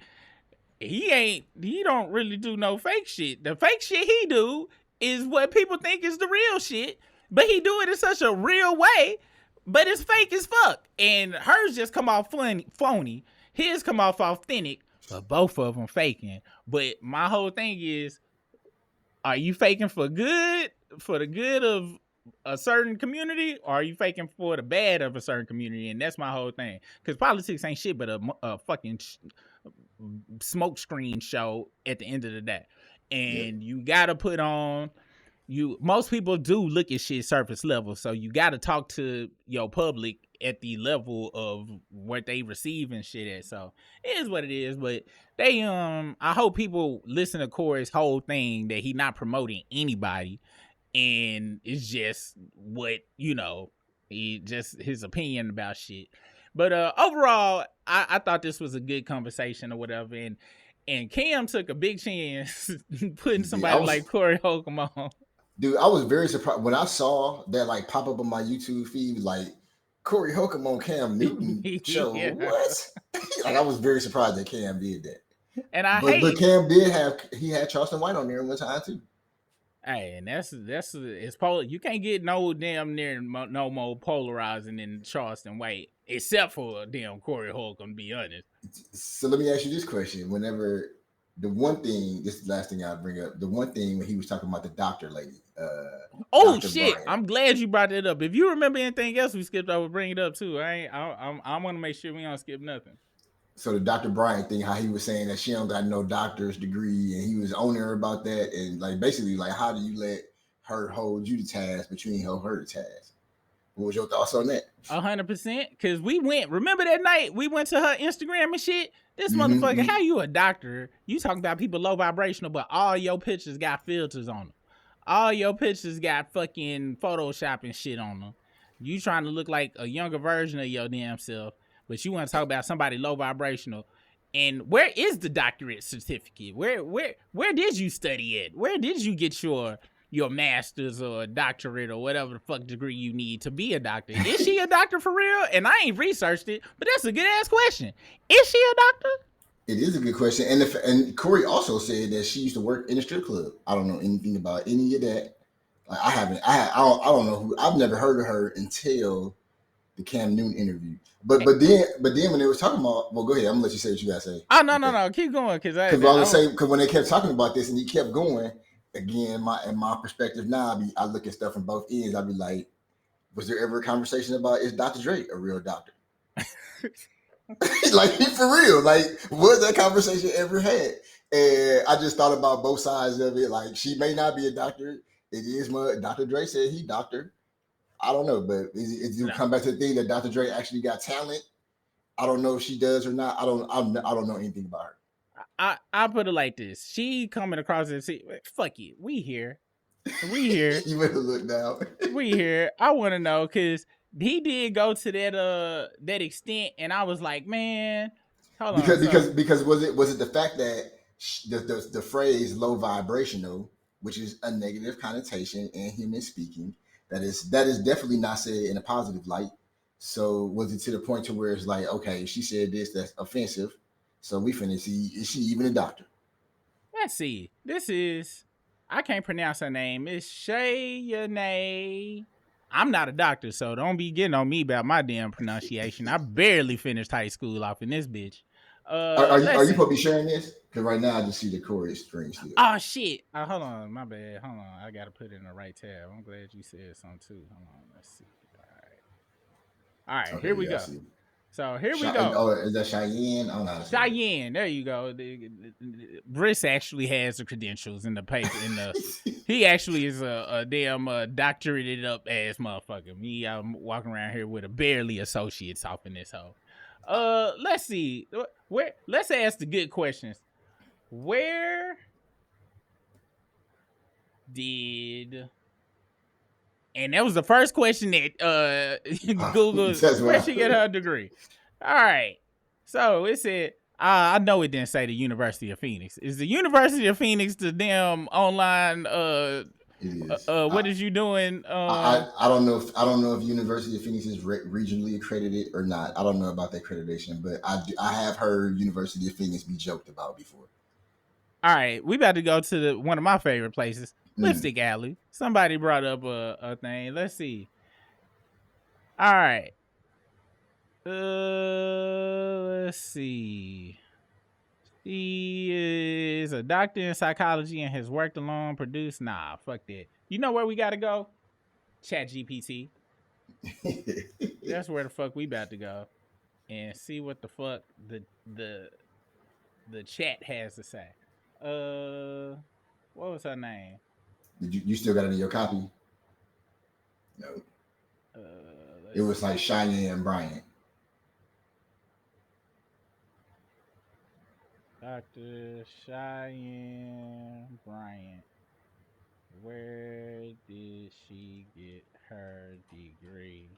He don't really do no fake shit. The fake shit he do is what people think is the real shit, but he do it in such a real way, but it's fake as fuck. And hers just come off phony. His come off authentic, but both of them faking. But my whole thing is, are you faking for the good of a certain community, or are you faking for the bad of a certain community? And that's my whole thing, because politics ain't shit but a fucking smoke screen show at the end of the day. And you gotta put on, most people do look at shit surface level, so you gotta talk to your public at the level of what they receive and shit at. So it is what it is. But they I hope people listen to Corey's whole thing, that he not promoting anybody, and it's just what, he just his opinion about shit. But overall, I thought this was a good conversation or whatever, and Cam took a big chance putting somebody like Corey Holcombe on. Dude, I was very surprised when I saw that like pop up on my YouTube feed, like Corey Holcombe on Cam Newton show. Yeah. What? Like, I was very surprised that Cam did that. And but Cam had Charleston White on there one time too. Hey, and it's polar. You can't get no damn near no more polarizing than Charleston White, except for damn Corey Holcombe, to be honest. So let me ask you this question: whenever the one thing, this is the last thing I'll bring up. The one thing when he was talking about the doctor lady. Dr. shit! Bryant. I'm glad you brought that up. If you remember anything else we skipped, I would bring it up too. I want to make sure we don't skip nothing. So the Dr. Bryant thing, how he was saying that she don't got no doctor's degree, and he was on her about that, and like basically like, how do you let her hold you to task, but you ain't hold her to task? What was your thoughts on that? 100%. Because we went. Remember that night we went to her Instagram and shit. This motherfucker, how you a doctor? You talking about people low vibrational, but all your pictures got filters on them. All your pictures got fucking Photoshop and shit on them. You trying to look like a younger version of your damn self, but you want to talk about somebody low vibrational. And where is the doctorate certificate? Where did you study at? Where did you get your master's or a doctorate or whatever the fuck degree you need to be a doctor? Is she a doctor for real? And I ain't researched it, but that's a good ass question. Is she a doctor? It is a good question. And Corey also said that she used to work in a strip club. I don't know anything about any of that. Like, I don't know I've never heard of her until the Cam Newton interview. But then when they was talking about, well, go ahead. I'm gonna let you say what you gotta say. Oh no, keep going, because when they kept talking about this and he kept going, again, in my perspective now, I look at stuff from both ends. I'd be like, was there ever a conversation about, is Dr. Dre a real doctor? Like, for real, like, was that conversation ever had? And I just thought about both sides of it. Like, she may not be a doctor. It is what Dr. Dre said he doctored. I don't know, but if you come back to the thing that Dr. Dre actually got talent, I don't know if she does or not. I don't know anything about her. I put it like this: she coming across and see, fuck you, we here. You better look down. We here. I want to know, because he did go to that extent, and I was like, man, hold on. Because was it the fact that the phrase low vibrational which is a negative connotation in human speaking. That is definitely not said in a positive light. So was it to the point to where it's like, okay, she said this, that's offensive. So we finna see, is she even a doctor? Let's see. This is, I can't pronounce her name. It's Shayane. I'm not a doctor, so don't be getting on me about my damn pronunciation. I barely finished high school off in this bitch. Are you Let's supposed see. to be sharing this? Because right now I just see the chorus string still. Oh shit. Hold on, my bad. Hold on. I gotta put it in the right tab. I'm glad you said something too. Hold on, let's see. All right, Okay, here we yeah, I go. see. So here we go. Oh, is that Cheyenne? I don't know how to say Cheyenne, there you go. Briss actually has the credentials in the paper. He actually is a damn doctorated up ass motherfucker. Me, I'm walking around here with a barely associate's off in this hole. Let's see. Let's ask the good questions. Where did, and that was the first question that Google, where she get her degree? All right. So it said, I know it didn't say the University of Phoenix. Is the University of Phoenix the damn online It is. what is you doing? I don't know if University of Phoenix is regionally accredited or not. I don't know about the accreditation, but I have heard University of Phoenix be joked about before. All right, we about to go to one of my favorite places, Lipstick Alley. Somebody brought up a thing. Let's see. All right. Let's see. He is a doctor in psychology and has worked alone, produced. Nah, fuck that. You know where we gotta go? ChatGPT. That's where the fuck we about to go and see what the fuck the chat has to say. What was her name? Did you still got it in your copy? No. It was like Cheyenne Bryant. Dr. Cheyenne Bryant. Where did she get her degree?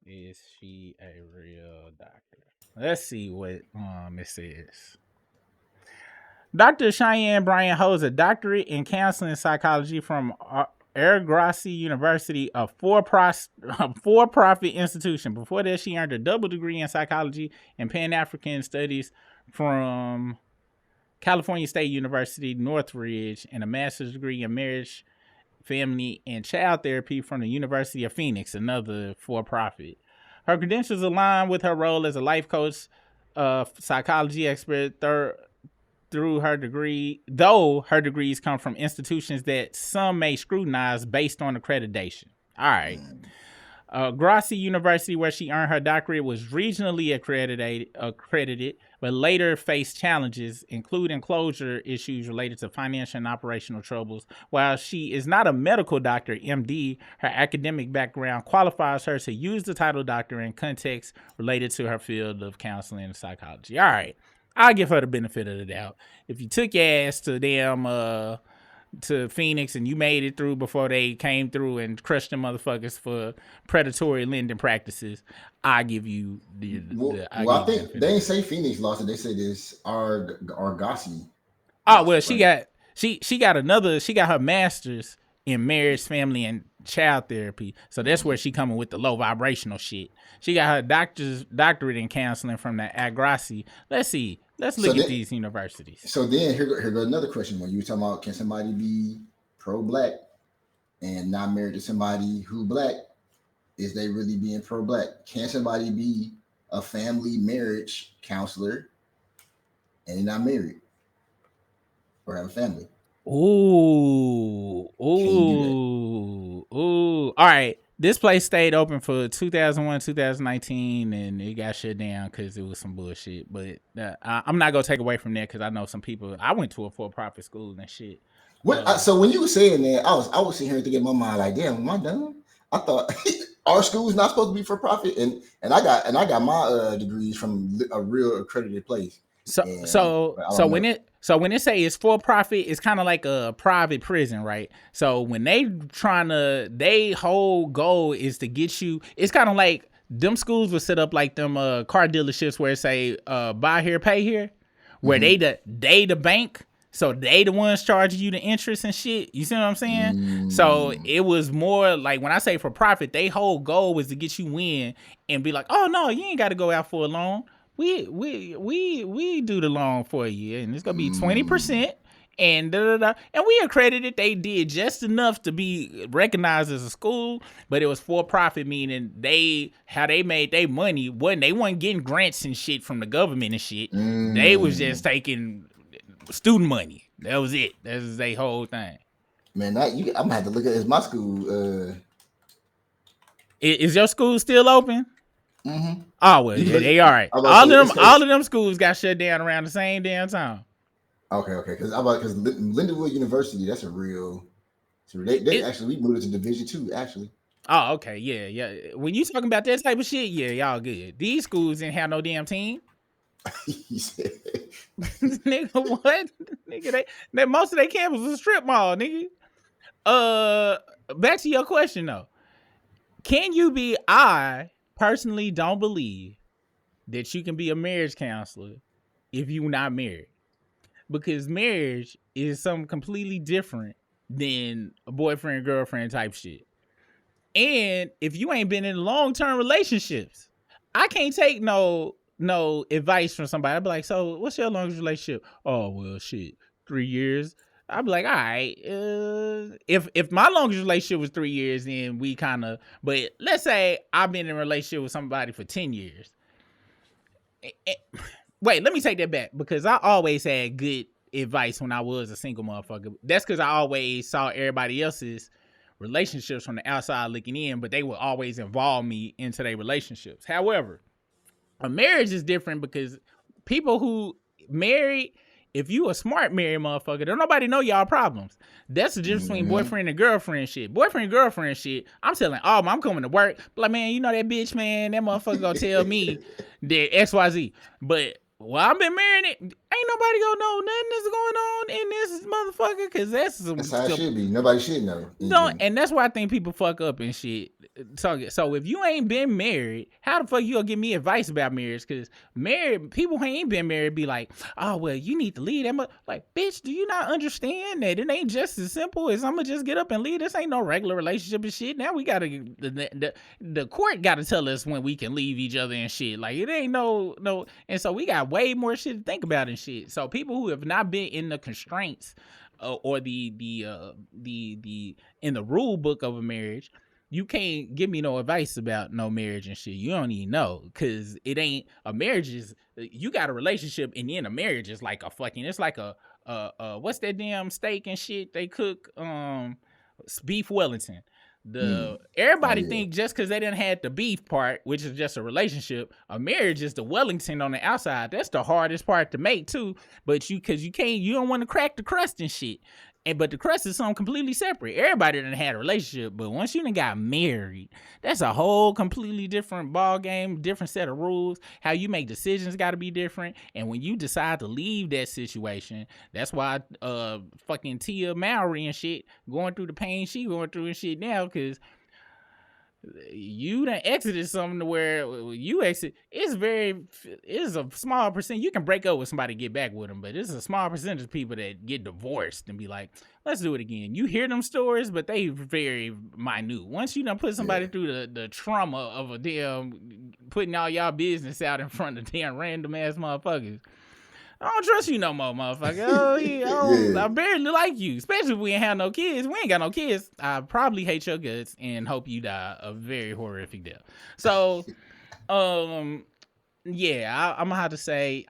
Is she a real doctor? Let's see what it says. Dr. Cheyenne Bryant holds a doctorate in counseling psychology from Argosy University, a for-profit institution. Before that, she earned a double degree in psychology and Pan-African studies from California State University, Northridge, and a master's degree in marriage, family, and child therapy from the University of Phoenix, another for-profit. Her credentials align with her role as a life coach, psychology expert, through her degree, though her degrees come from institutions that some may scrutinize based on accreditation. All right. Grossi University, where she earned her doctorate, was regionally accredited, but later faced challenges, including closure issues related to financial and operational troubles. While she is not a medical doctor, MD, her academic background qualifies her to use the title doctor in contexts related to her field of counseling and psychology. All right. I'll give her the benefit of the doubt. If you took your ass to to Phoenix and you made it through before they came through and crushed them motherfuckers for predatory lending practices, I give you the. I think they didn't say Phoenix lost it. They said it's Argosy. Oh well, she got her master's in marriage, family, and child therapy. So that's where she coming with the low vibrational shit. She got her doctorate in counseling from the Argosy. Let's see. Let's look at these universities. So then here goes another question. When you were talking about, can somebody be pro-black and not married to somebody who black? Is they really being pro-black? Can somebody be a family marriage counselor and they're not married or have a family? Ooh. All right. This place stayed open for 2001, 2019, and it got shut down because it was some bullshit. But I'm not going to take away from that because I know some people. I went to a for-profit school and shit. So when you were saying that, I was sitting here thinking in my mind like, damn, am I dumb? I thought our school's not supposed to be for profit, and I got my degrees from a real accredited place. So when it say it's for profit, it's kind of like a private prison, right? So when they whole goal is to get you. It's kind of like them schools were set up like them car dealerships where it say buy here, pay here, where they the bank. So they the ones charging you the interest and shit. You see what I'm saying? So Mm. it was more like when I say for profit, their whole goal was to get you in and be like, oh no, you ain't got to go out for a loan. We do the loan for you, and it's gonna be 20%. And and we accredited they did just enough to be recognized as a school, but it was for profit, meaning how they made their money they wasn't getting grants and shit from the government and shit. They was just taking student money. That was it. That was their whole thing. Man, I'm gonna have to look at this. My school. Is your school still open? Mm-hmm. Oh well, yeah, they all right. All of them schools got shut down around the same damn time. Okay, because Lindenwood University, that's a real. So they actually we moved it to Division II, actually. Oh, okay, yeah. When you talking about that type of shit, yeah, y'all good. These schools didn't have no damn team. Nigga, what? Nigga, they most of their campus was a strip mall, nigga. Back to your question though. Can you be? I personally don't believe that you can be a marriage counselor if you're not married, because marriage is something completely different than a boyfriend girlfriend type shit. And if you ain't been in long-term relationships, I can't take no advice from somebody. I'd be like, so what's your longest relationship? Oh, well, shit, 3 years. I'd be like, all right. If my longest relationship was 3 years, then we kind of. But let's say I've been in a relationship with somebody for 10 years. Wait, let me take that back, because I always had good advice when I was a single motherfucker. That's because I always saw everybody else's relationships from the outside looking in, but they would always involve me into their relationships. However, a marriage is different, because people who married, if you a smart married motherfucker, don't nobody know y'all problems. That's the difference between boyfriend and girlfriend shit. Boyfriend and girlfriend shit, I'm telling, oh, I'm coming to work. But like, man, you know that bitch, man, that motherfucker gonna tell me that XYZ. But well, I've been married, ain't nobody gonna know nothing that's going on in this motherfucker, because that's how it should be. Nobody should know. No, and that's why I think people fuck up and shit. So if you ain't been married, how the fuck you gonna give me advice about marriage? Because married people who ain't been married be like, oh well, you need to leave that. Like, bitch, do you not understand that it ain't just as simple as I'm gonna just get up and leave? This ain't no regular relationship and shit. Now we gotta the court gotta tell us when we can leave each other and shit. Like, it ain't no. And so we got way more shit to think about and shit. So people who have not been in the constraints or the in the rule book of a marriage, you can't give me no advice about no marriage and shit. You don't even know, because it ain't a marriage. Is you got a relationship, and then a marriage is like a fucking. It's like a what's that damn steak and shit they cook? Beef Wellington. Everybody think just because they didn't have the beef part, which is just a relationship, a marriage is the Wellington on the outside. That's the hardest part to make too. But you don't want to crack the crust and shit. But the crust is something completely separate. Everybody done had a relationship, but once you done got married, that's a whole completely different ball game, different set of rules. How you make decisions got to be different. And when you decide to leave that situation, that's why fucking Tia Mowry and shit going through the pain she going through and shit now, because you done exited something to where you exit. It's a small percent. You can break up with somebody, get back with them, but it's a small percentage of people that get divorced and be like, let's do it again. You hear them stories, but they very minute. Once you done put somebody through the trauma of a damn putting all y'all business out in front of damn random ass motherfuckers, I don't trust you no more, motherfucker. I barely like you, especially if we ain't have no kids. We ain't got no kids. I probably hate your guts and hope you die a very horrific death. So, yeah, I'm gonna have to say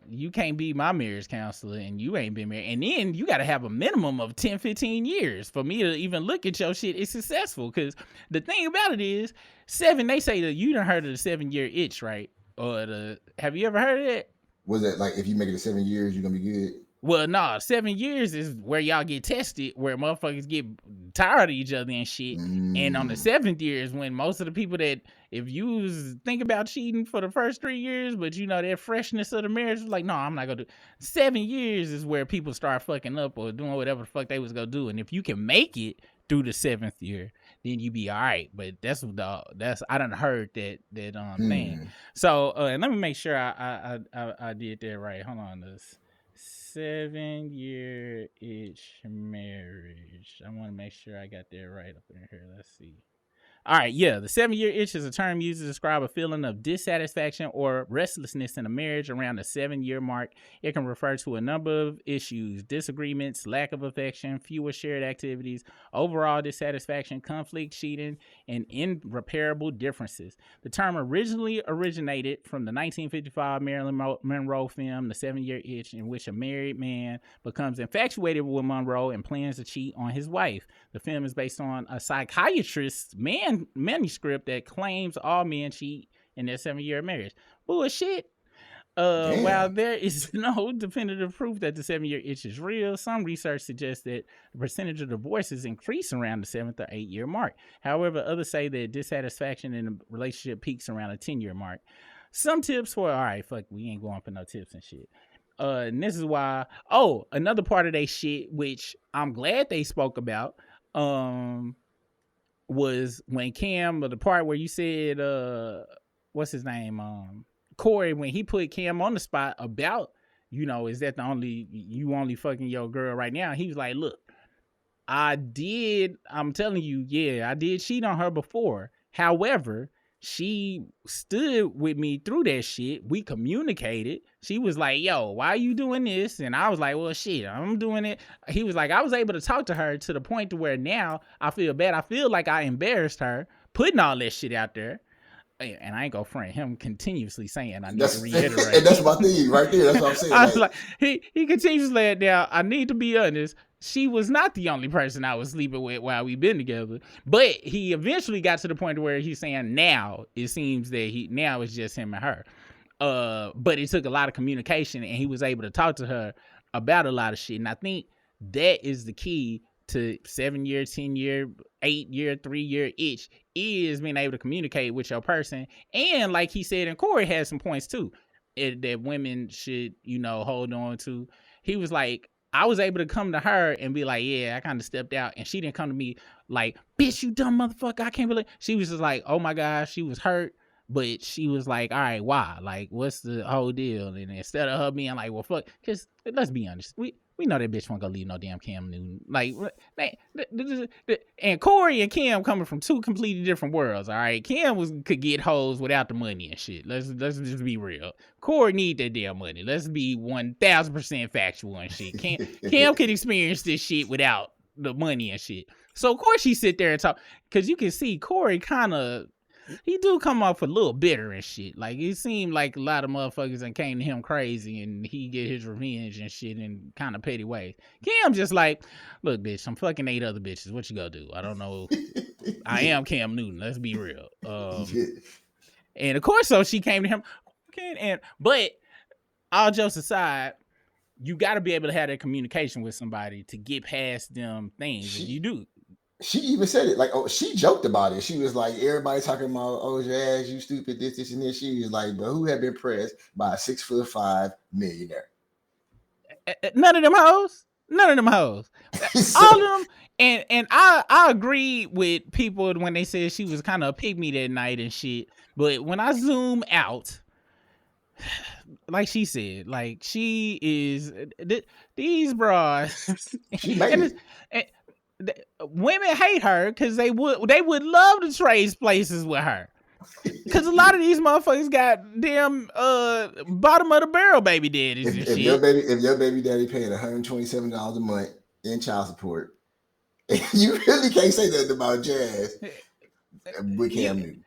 you can't be my marriage counselor and you ain't been married. And then you got to have a minimum of 10, 15 years for me to even look at your shit. It's successful, because the thing about it is, they say that you done heard of the 7-year itch, right? Have you ever heard of that? Was that like, if you make it to 7 years, you're gonna be good? Well, no, 7 years is where y'all get tested, where motherfuckers get tired of each other and shit. And on the 7th year is when most of the people that, if you think about cheating for the first 3 years, but you know that freshness of the marriage is like, no, I'm not gonna do. 7 years is where people start fucking up or doing whatever the fuck they was gonna do. And if you can make it through the 7th year, then you be all right. But that's I done heard that thing. So and let me make sure I did that right. Hold on, this 7-year itch marriage. I want to make sure I got that right up in here. Let's see. All right, yeah. The 7-year itch is a term used to describe a feeling of dissatisfaction or restlessness in a marriage around the 7-year mark. It can refer to a number of issues: disagreements, lack of affection, fewer shared activities, overall dissatisfaction, conflict, cheating, and irreparable differences. The term originally originated from the 1955 Marilyn Monroe film, The 7-Year Itch, in which a married man becomes infatuated with Monroe and plans to cheat on his wife. The film is based on a psychiatrist's manuscript that claims all men cheat in their 7-year marriage. Bullshit. While there is no definitive proof that the 7-year itch is real, some research suggests that the percentage of divorces increase around the 7th or 8-year mark. However, others say that dissatisfaction in a relationship peaks around the 10-year mark. Some tips for, all right, fuck, we ain't going for no tips and shit. And this is why, another part of they shit, which I'm glad they spoke about, was when Cam, the part where you said, what's his name? Corey, when he put Cam on the spot about, is that you only fucking your girl right now? He was like, look, I'm telling you, yeah, I did cheat on her before. However, she stood with me through that shit. We communicated. She was like, yo, why are you doing this? And I was like, well, shit, I'm doing it. He was like, I was able to talk to her to the point to where now I feel bad. I feel like I embarrassed her putting all that shit out there. And I ain't gonna front him continuously saying I need to reiterate. And that's my thing right there. That's what I'm saying. I was like, he continues to lay it down. I need to be honest. She was not the only person I was sleeping with while we've been together. But he eventually got to the point where he's saying now it seems that now it's just him and her. But it took a lot of communication and he was able to talk to her about a lot of shit. And I think that is the key to 7-year, 10-year, 8-year, 3-year itch, is being able to communicate with your person. And like he said, and Corey had some points too, that women should, hold on to. He was like, I was able to come to her and be like, yeah, I kind of stepped out. And she didn't come to me like, bitch, you dumb motherfucker, I can't believe. She was just like, oh my gosh, she was hurt. But she was like, all right, why? Like, what's the whole deal? And instead of her being like, well, fuck, because let's be honest, we know that bitch won't go leave no damn Cam Newton. Like, and Corey and Cam coming from two completely different worlds. All right, Cam could get hoes without the money and shit. Let's just be real. Corey need that damn money. Let's be 1,000% factual and shit. Cam could experience this shit without the money and shit. So of course she sit there and talk, because you can see Corey he do come off a little bitter and shit. Like, it seemed like a lot of motherfuckers that came to him crazy and he get his revenge and shit in kind of petty ways. Cam just like, look, bitch, I'm fucking 8 other bitches. What you gonna do? I don't know. I am Cam Newton. Let's be real. And of course, so she came to him. But all jokes aside, you got to be able to have that communication with somebody to get past them things. If you do. She even said it, like, she joked about it. She was like, everybody talking about, Jazz, you stupid, this, and this. She was like, but who had been pressed by a 6'5" millionaire? None of them hoes. All of them. And I agree with people when they said she was kind of a pygmy that night and shit. But when I zoom out, like she said, like, she is these bras. She made it. Women hate her because they would love to trade places with her, because a lot of these motherfuckers got damn bottom of the barrel baby daddies and shit. If your baby daddy paying $127 a month in child support, you really can't say nothing about Jazz with Cam Newton.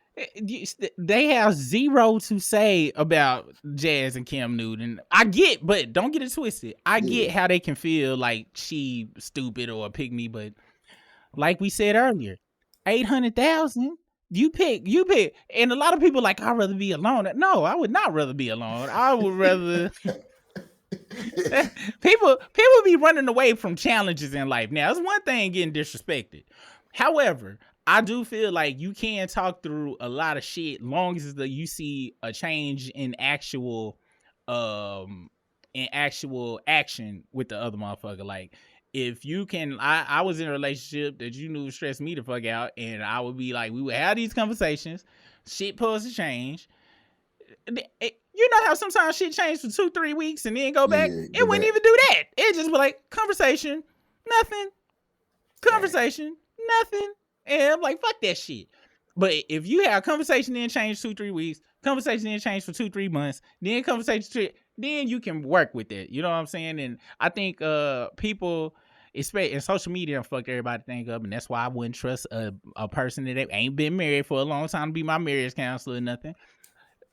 They have zero to say about Jazz and Cam Newton. I get, but don't get it twisted. I get how they can feel like she stupid or a pygmy, but like we said earlier, 800,000. You pick, and a lot of people like, I'd rather be alone. No, I would not rather be alone. I would rather. people be running away from challenges in life. Now, it's one thing getting disrespected. However, I do feel like you can talk through a lot of shit long as you see a change in actual action with the other motherfucker. Like, if you can, I was in a relationship that you knew stressed me the fuck out, and I would be like, we would have these conversations, shit supposed to change. You You know how sometimes shit change for 2-3 weeks and then go back? Yeah, It go wouldn't back. even do that. It just be like, conversation, nothing, conversation, nothing. And I'm like, fuck that shit. But if you have a conversation then change 2-3 weeks, conversation then change for 2-3 months, then conversation, then you can work with it. You know what I'm saying? And I think people, especially in social media, fuck everybody think up, and that's why I wouldn't trust a person that ain't been married for a long time to be my marriage counselor or nothing.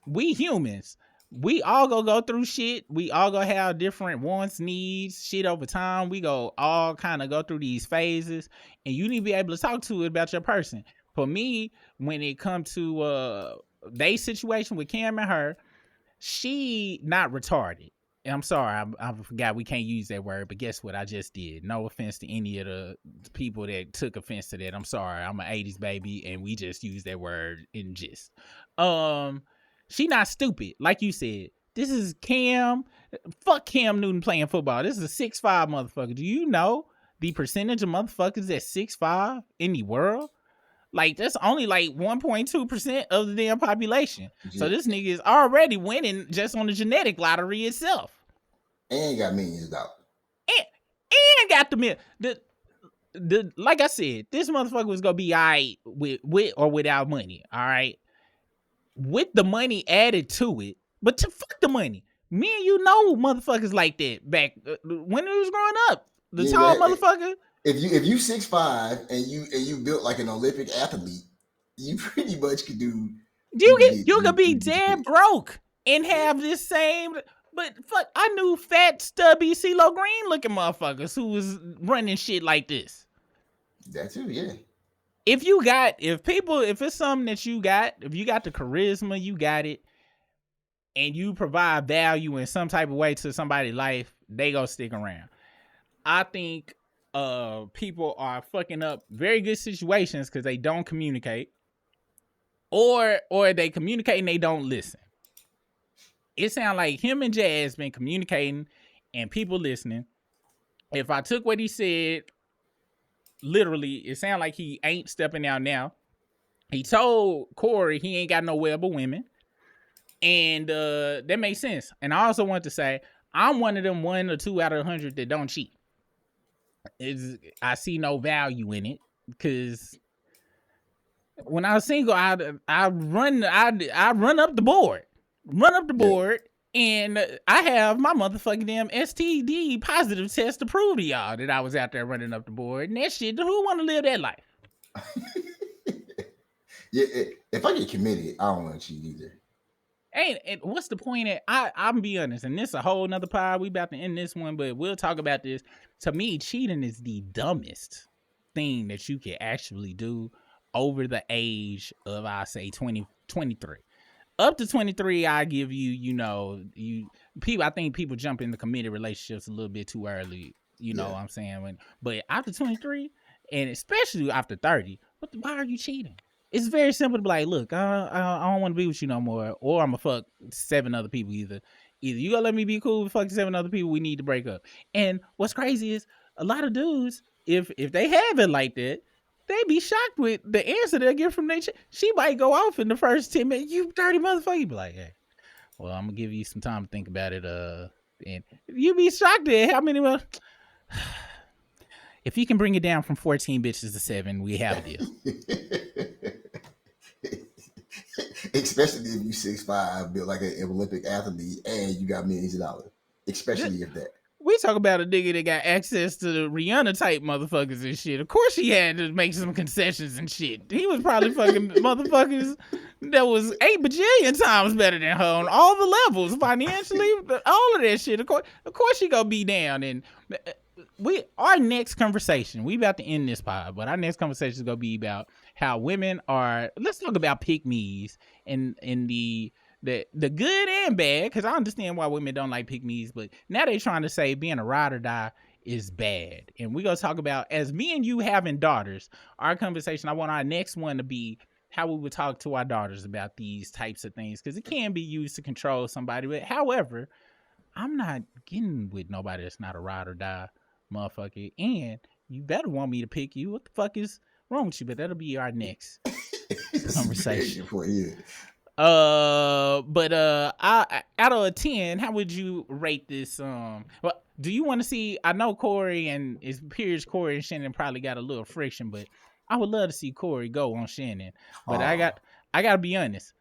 We humans, we all go through shit. We all go have different wants, needs, shit over time. We go all kind of go through these phases, and you need to be able to talk to it about your person. For me, when it comes to they situation with Cam and her, she not retarded. And I'm sorry, I forgot we can't use that word, but guess what? I just did. No offense to any of the people that took offense to that. I'm sorry. I'm an 80s baby, and we just use that word in gist. She not stupid, like you said. This is Cam. Fuck Cam Newton playing football. This is a 6'5" motherfucker. Do you know the percentage of motherfuckers at 6'5" in the world? Like, that's only like 1.2% of the damn population. So this nigga is already winning just on the genetic lottery itself. And got millions of dollars. And got the like I said, this motherfucker was gonna be all right with or without money. All right. With the money added to it, but to fuck the money. Me and you know motherfuckers like that back when it was growing up. The tall motherfucker. If you 6'5" and you built like an Olympic athlete, you pretty much could do. You could be damn broke and have this same. But fuck, I knew fat, stubby, CeeLo Green looking motherfuckers who was running shit like this. That too, yeah. If it's something that you got, if you got the charisma, you got it, and you provide value in some type of way to somebody's life, they gonna stick around. I think people are fucking up very good situations because they don't communicate, or they communicate and they don't listen. It sounds like him and Jazz been communicating and people listening. If I took what he said literally, it sounds like he ain't stepping out now. He told Corey he ain't got no web of women, and that makes sense. And I also want to say I'm one of them 1 or 2 out of 100 that don't cheat. I see no value in it because when I was single, I run up the board. And I have my motherfucking damn STD positive test to prove to y'all that I was out there running up the board. And that shit, who want to live that life? Yeah, if I get committed, I don't want to cheat either. And what's the point? I'm be honest, and this is a whole nother pod. We about to end this one, but we'll talk about this. To me, cheating is the dumbest thing that you can actually do over the age of, I say, 23. Up to 23, I give you, I think people jump into committed relationships a little bit too early. You know what I'm saying? But after 23, and especially after 30, why are you cheating? It's very simple to be like, look, I don't want to be with you no more, or I'm gonna fuck 7 other people. Either you gonna let me be cool with fucking 7 other people, we need to break up. And what's crazy is a lot of dudes, if they have it like that, they be shocked with the answer they'll get from their chick. She might go off in the first 10 minutes. You dirty motherfucker. You be like, hey, well, I'm going to give you some time to think about it. And you be shocked at how many. If you can bring it down from 14 bitches to 7, we have a deal. Especially if you 6'5", built like an Olympic athlete, and you got millions of dollars. Especially if that. We talk about a nigga that got access to the Rihanna type motherfuckers and shit. Of course he had to make some concessions and shit. He was probably fucking motherfuckers that was 8 bajillion times better than her on all the levels, financially, all of that shit. Of course she gonna be down. And our next conversation, we about to end this pod, but our next conversation is gonna be about how women are. Let's talk about pick-me's and the good and bad, because I understand why women don't like pick-me's, but now they're trying to say being a ride or die is bad. And we're going to talk about, as me and you having daughters, our conversation, I want our next one to be how we would talk to our daughters about these types of things, because it can be used to control somebody. But however, I'm not getting with nobody that's not a ride or die motherfucker, and you better want me to pick you. What the fuck is wrong with you? But that'll be our next conversation. But out of a 10, how would you rate this? Well, do you want to see? I know Corey and his peers, Corey and Shannon probably got a little friction, but I would love to see Corey go on Shannon. But Oh, I gotta be honest.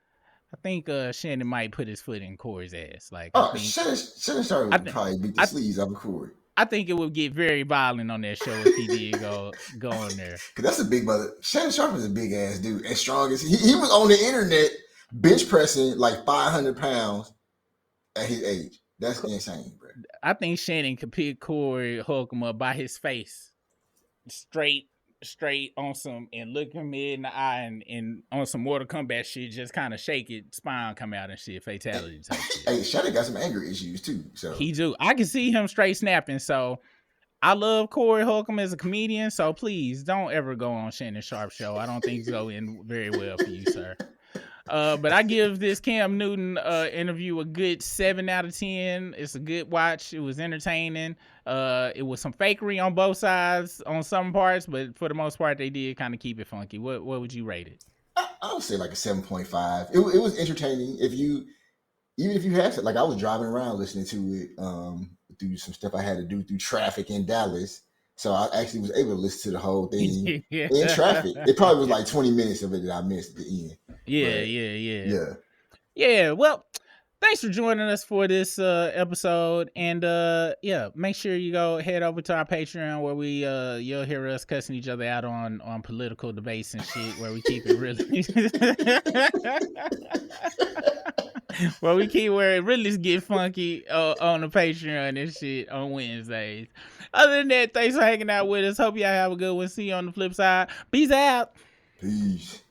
I think Shannon might put his foot in Corey's ass. Like Shannon Sharp I would think, probably beat the I sleeves off of Corey. I think it would get very violent on that show if he did go on there. Cause that's a big brother. Shannon Sharp is a big ass dude, as strong as he was on the internet bench pressing like 500 pounds at his age. That's insane, bro. I think Shannon could pick Corey Holcombe up by his face, straight on some, and look him in the eye, and on some Mortal Kombat shit, just kind of shake it, spine come out and shit, fatality type shit. Hey, Shannon got some anger issues too. So He do. I can see him straight snapping. So I love Corey Holcombe as a comedian. So please don't ever go on Shannon Sharp show. I don't think it's going very well for you, sir. But I give this Cam Newton interview a good 7 out of 10. It's a good watch. It was entertaining. It was some fakery on both sides on some parts, but for the most part, they did kind of keep it funky. What would you rate it? I would say like a 7.5. It was entertaining. Even if you have to, like I was driving around listening to it through some stuff I had to do through traffic in Dallas. So I actually was able to listen to the whole thing yeah, in traffic. It probably was like 20 minutes of it that I missed at the end. But yeah. yeah. Yeah, well, thanks for joining us for this episode, and yeah, make sure you go head over to our Patreon where we you'll hear us cussing each other out on political debates and shit, where we keep it really where it really get funky on the Patreon and shit on Wednesdays. Other than that, thanks for hanging out with us. Hope y'all have a good one. See you on the flip side. Peace out. Peace.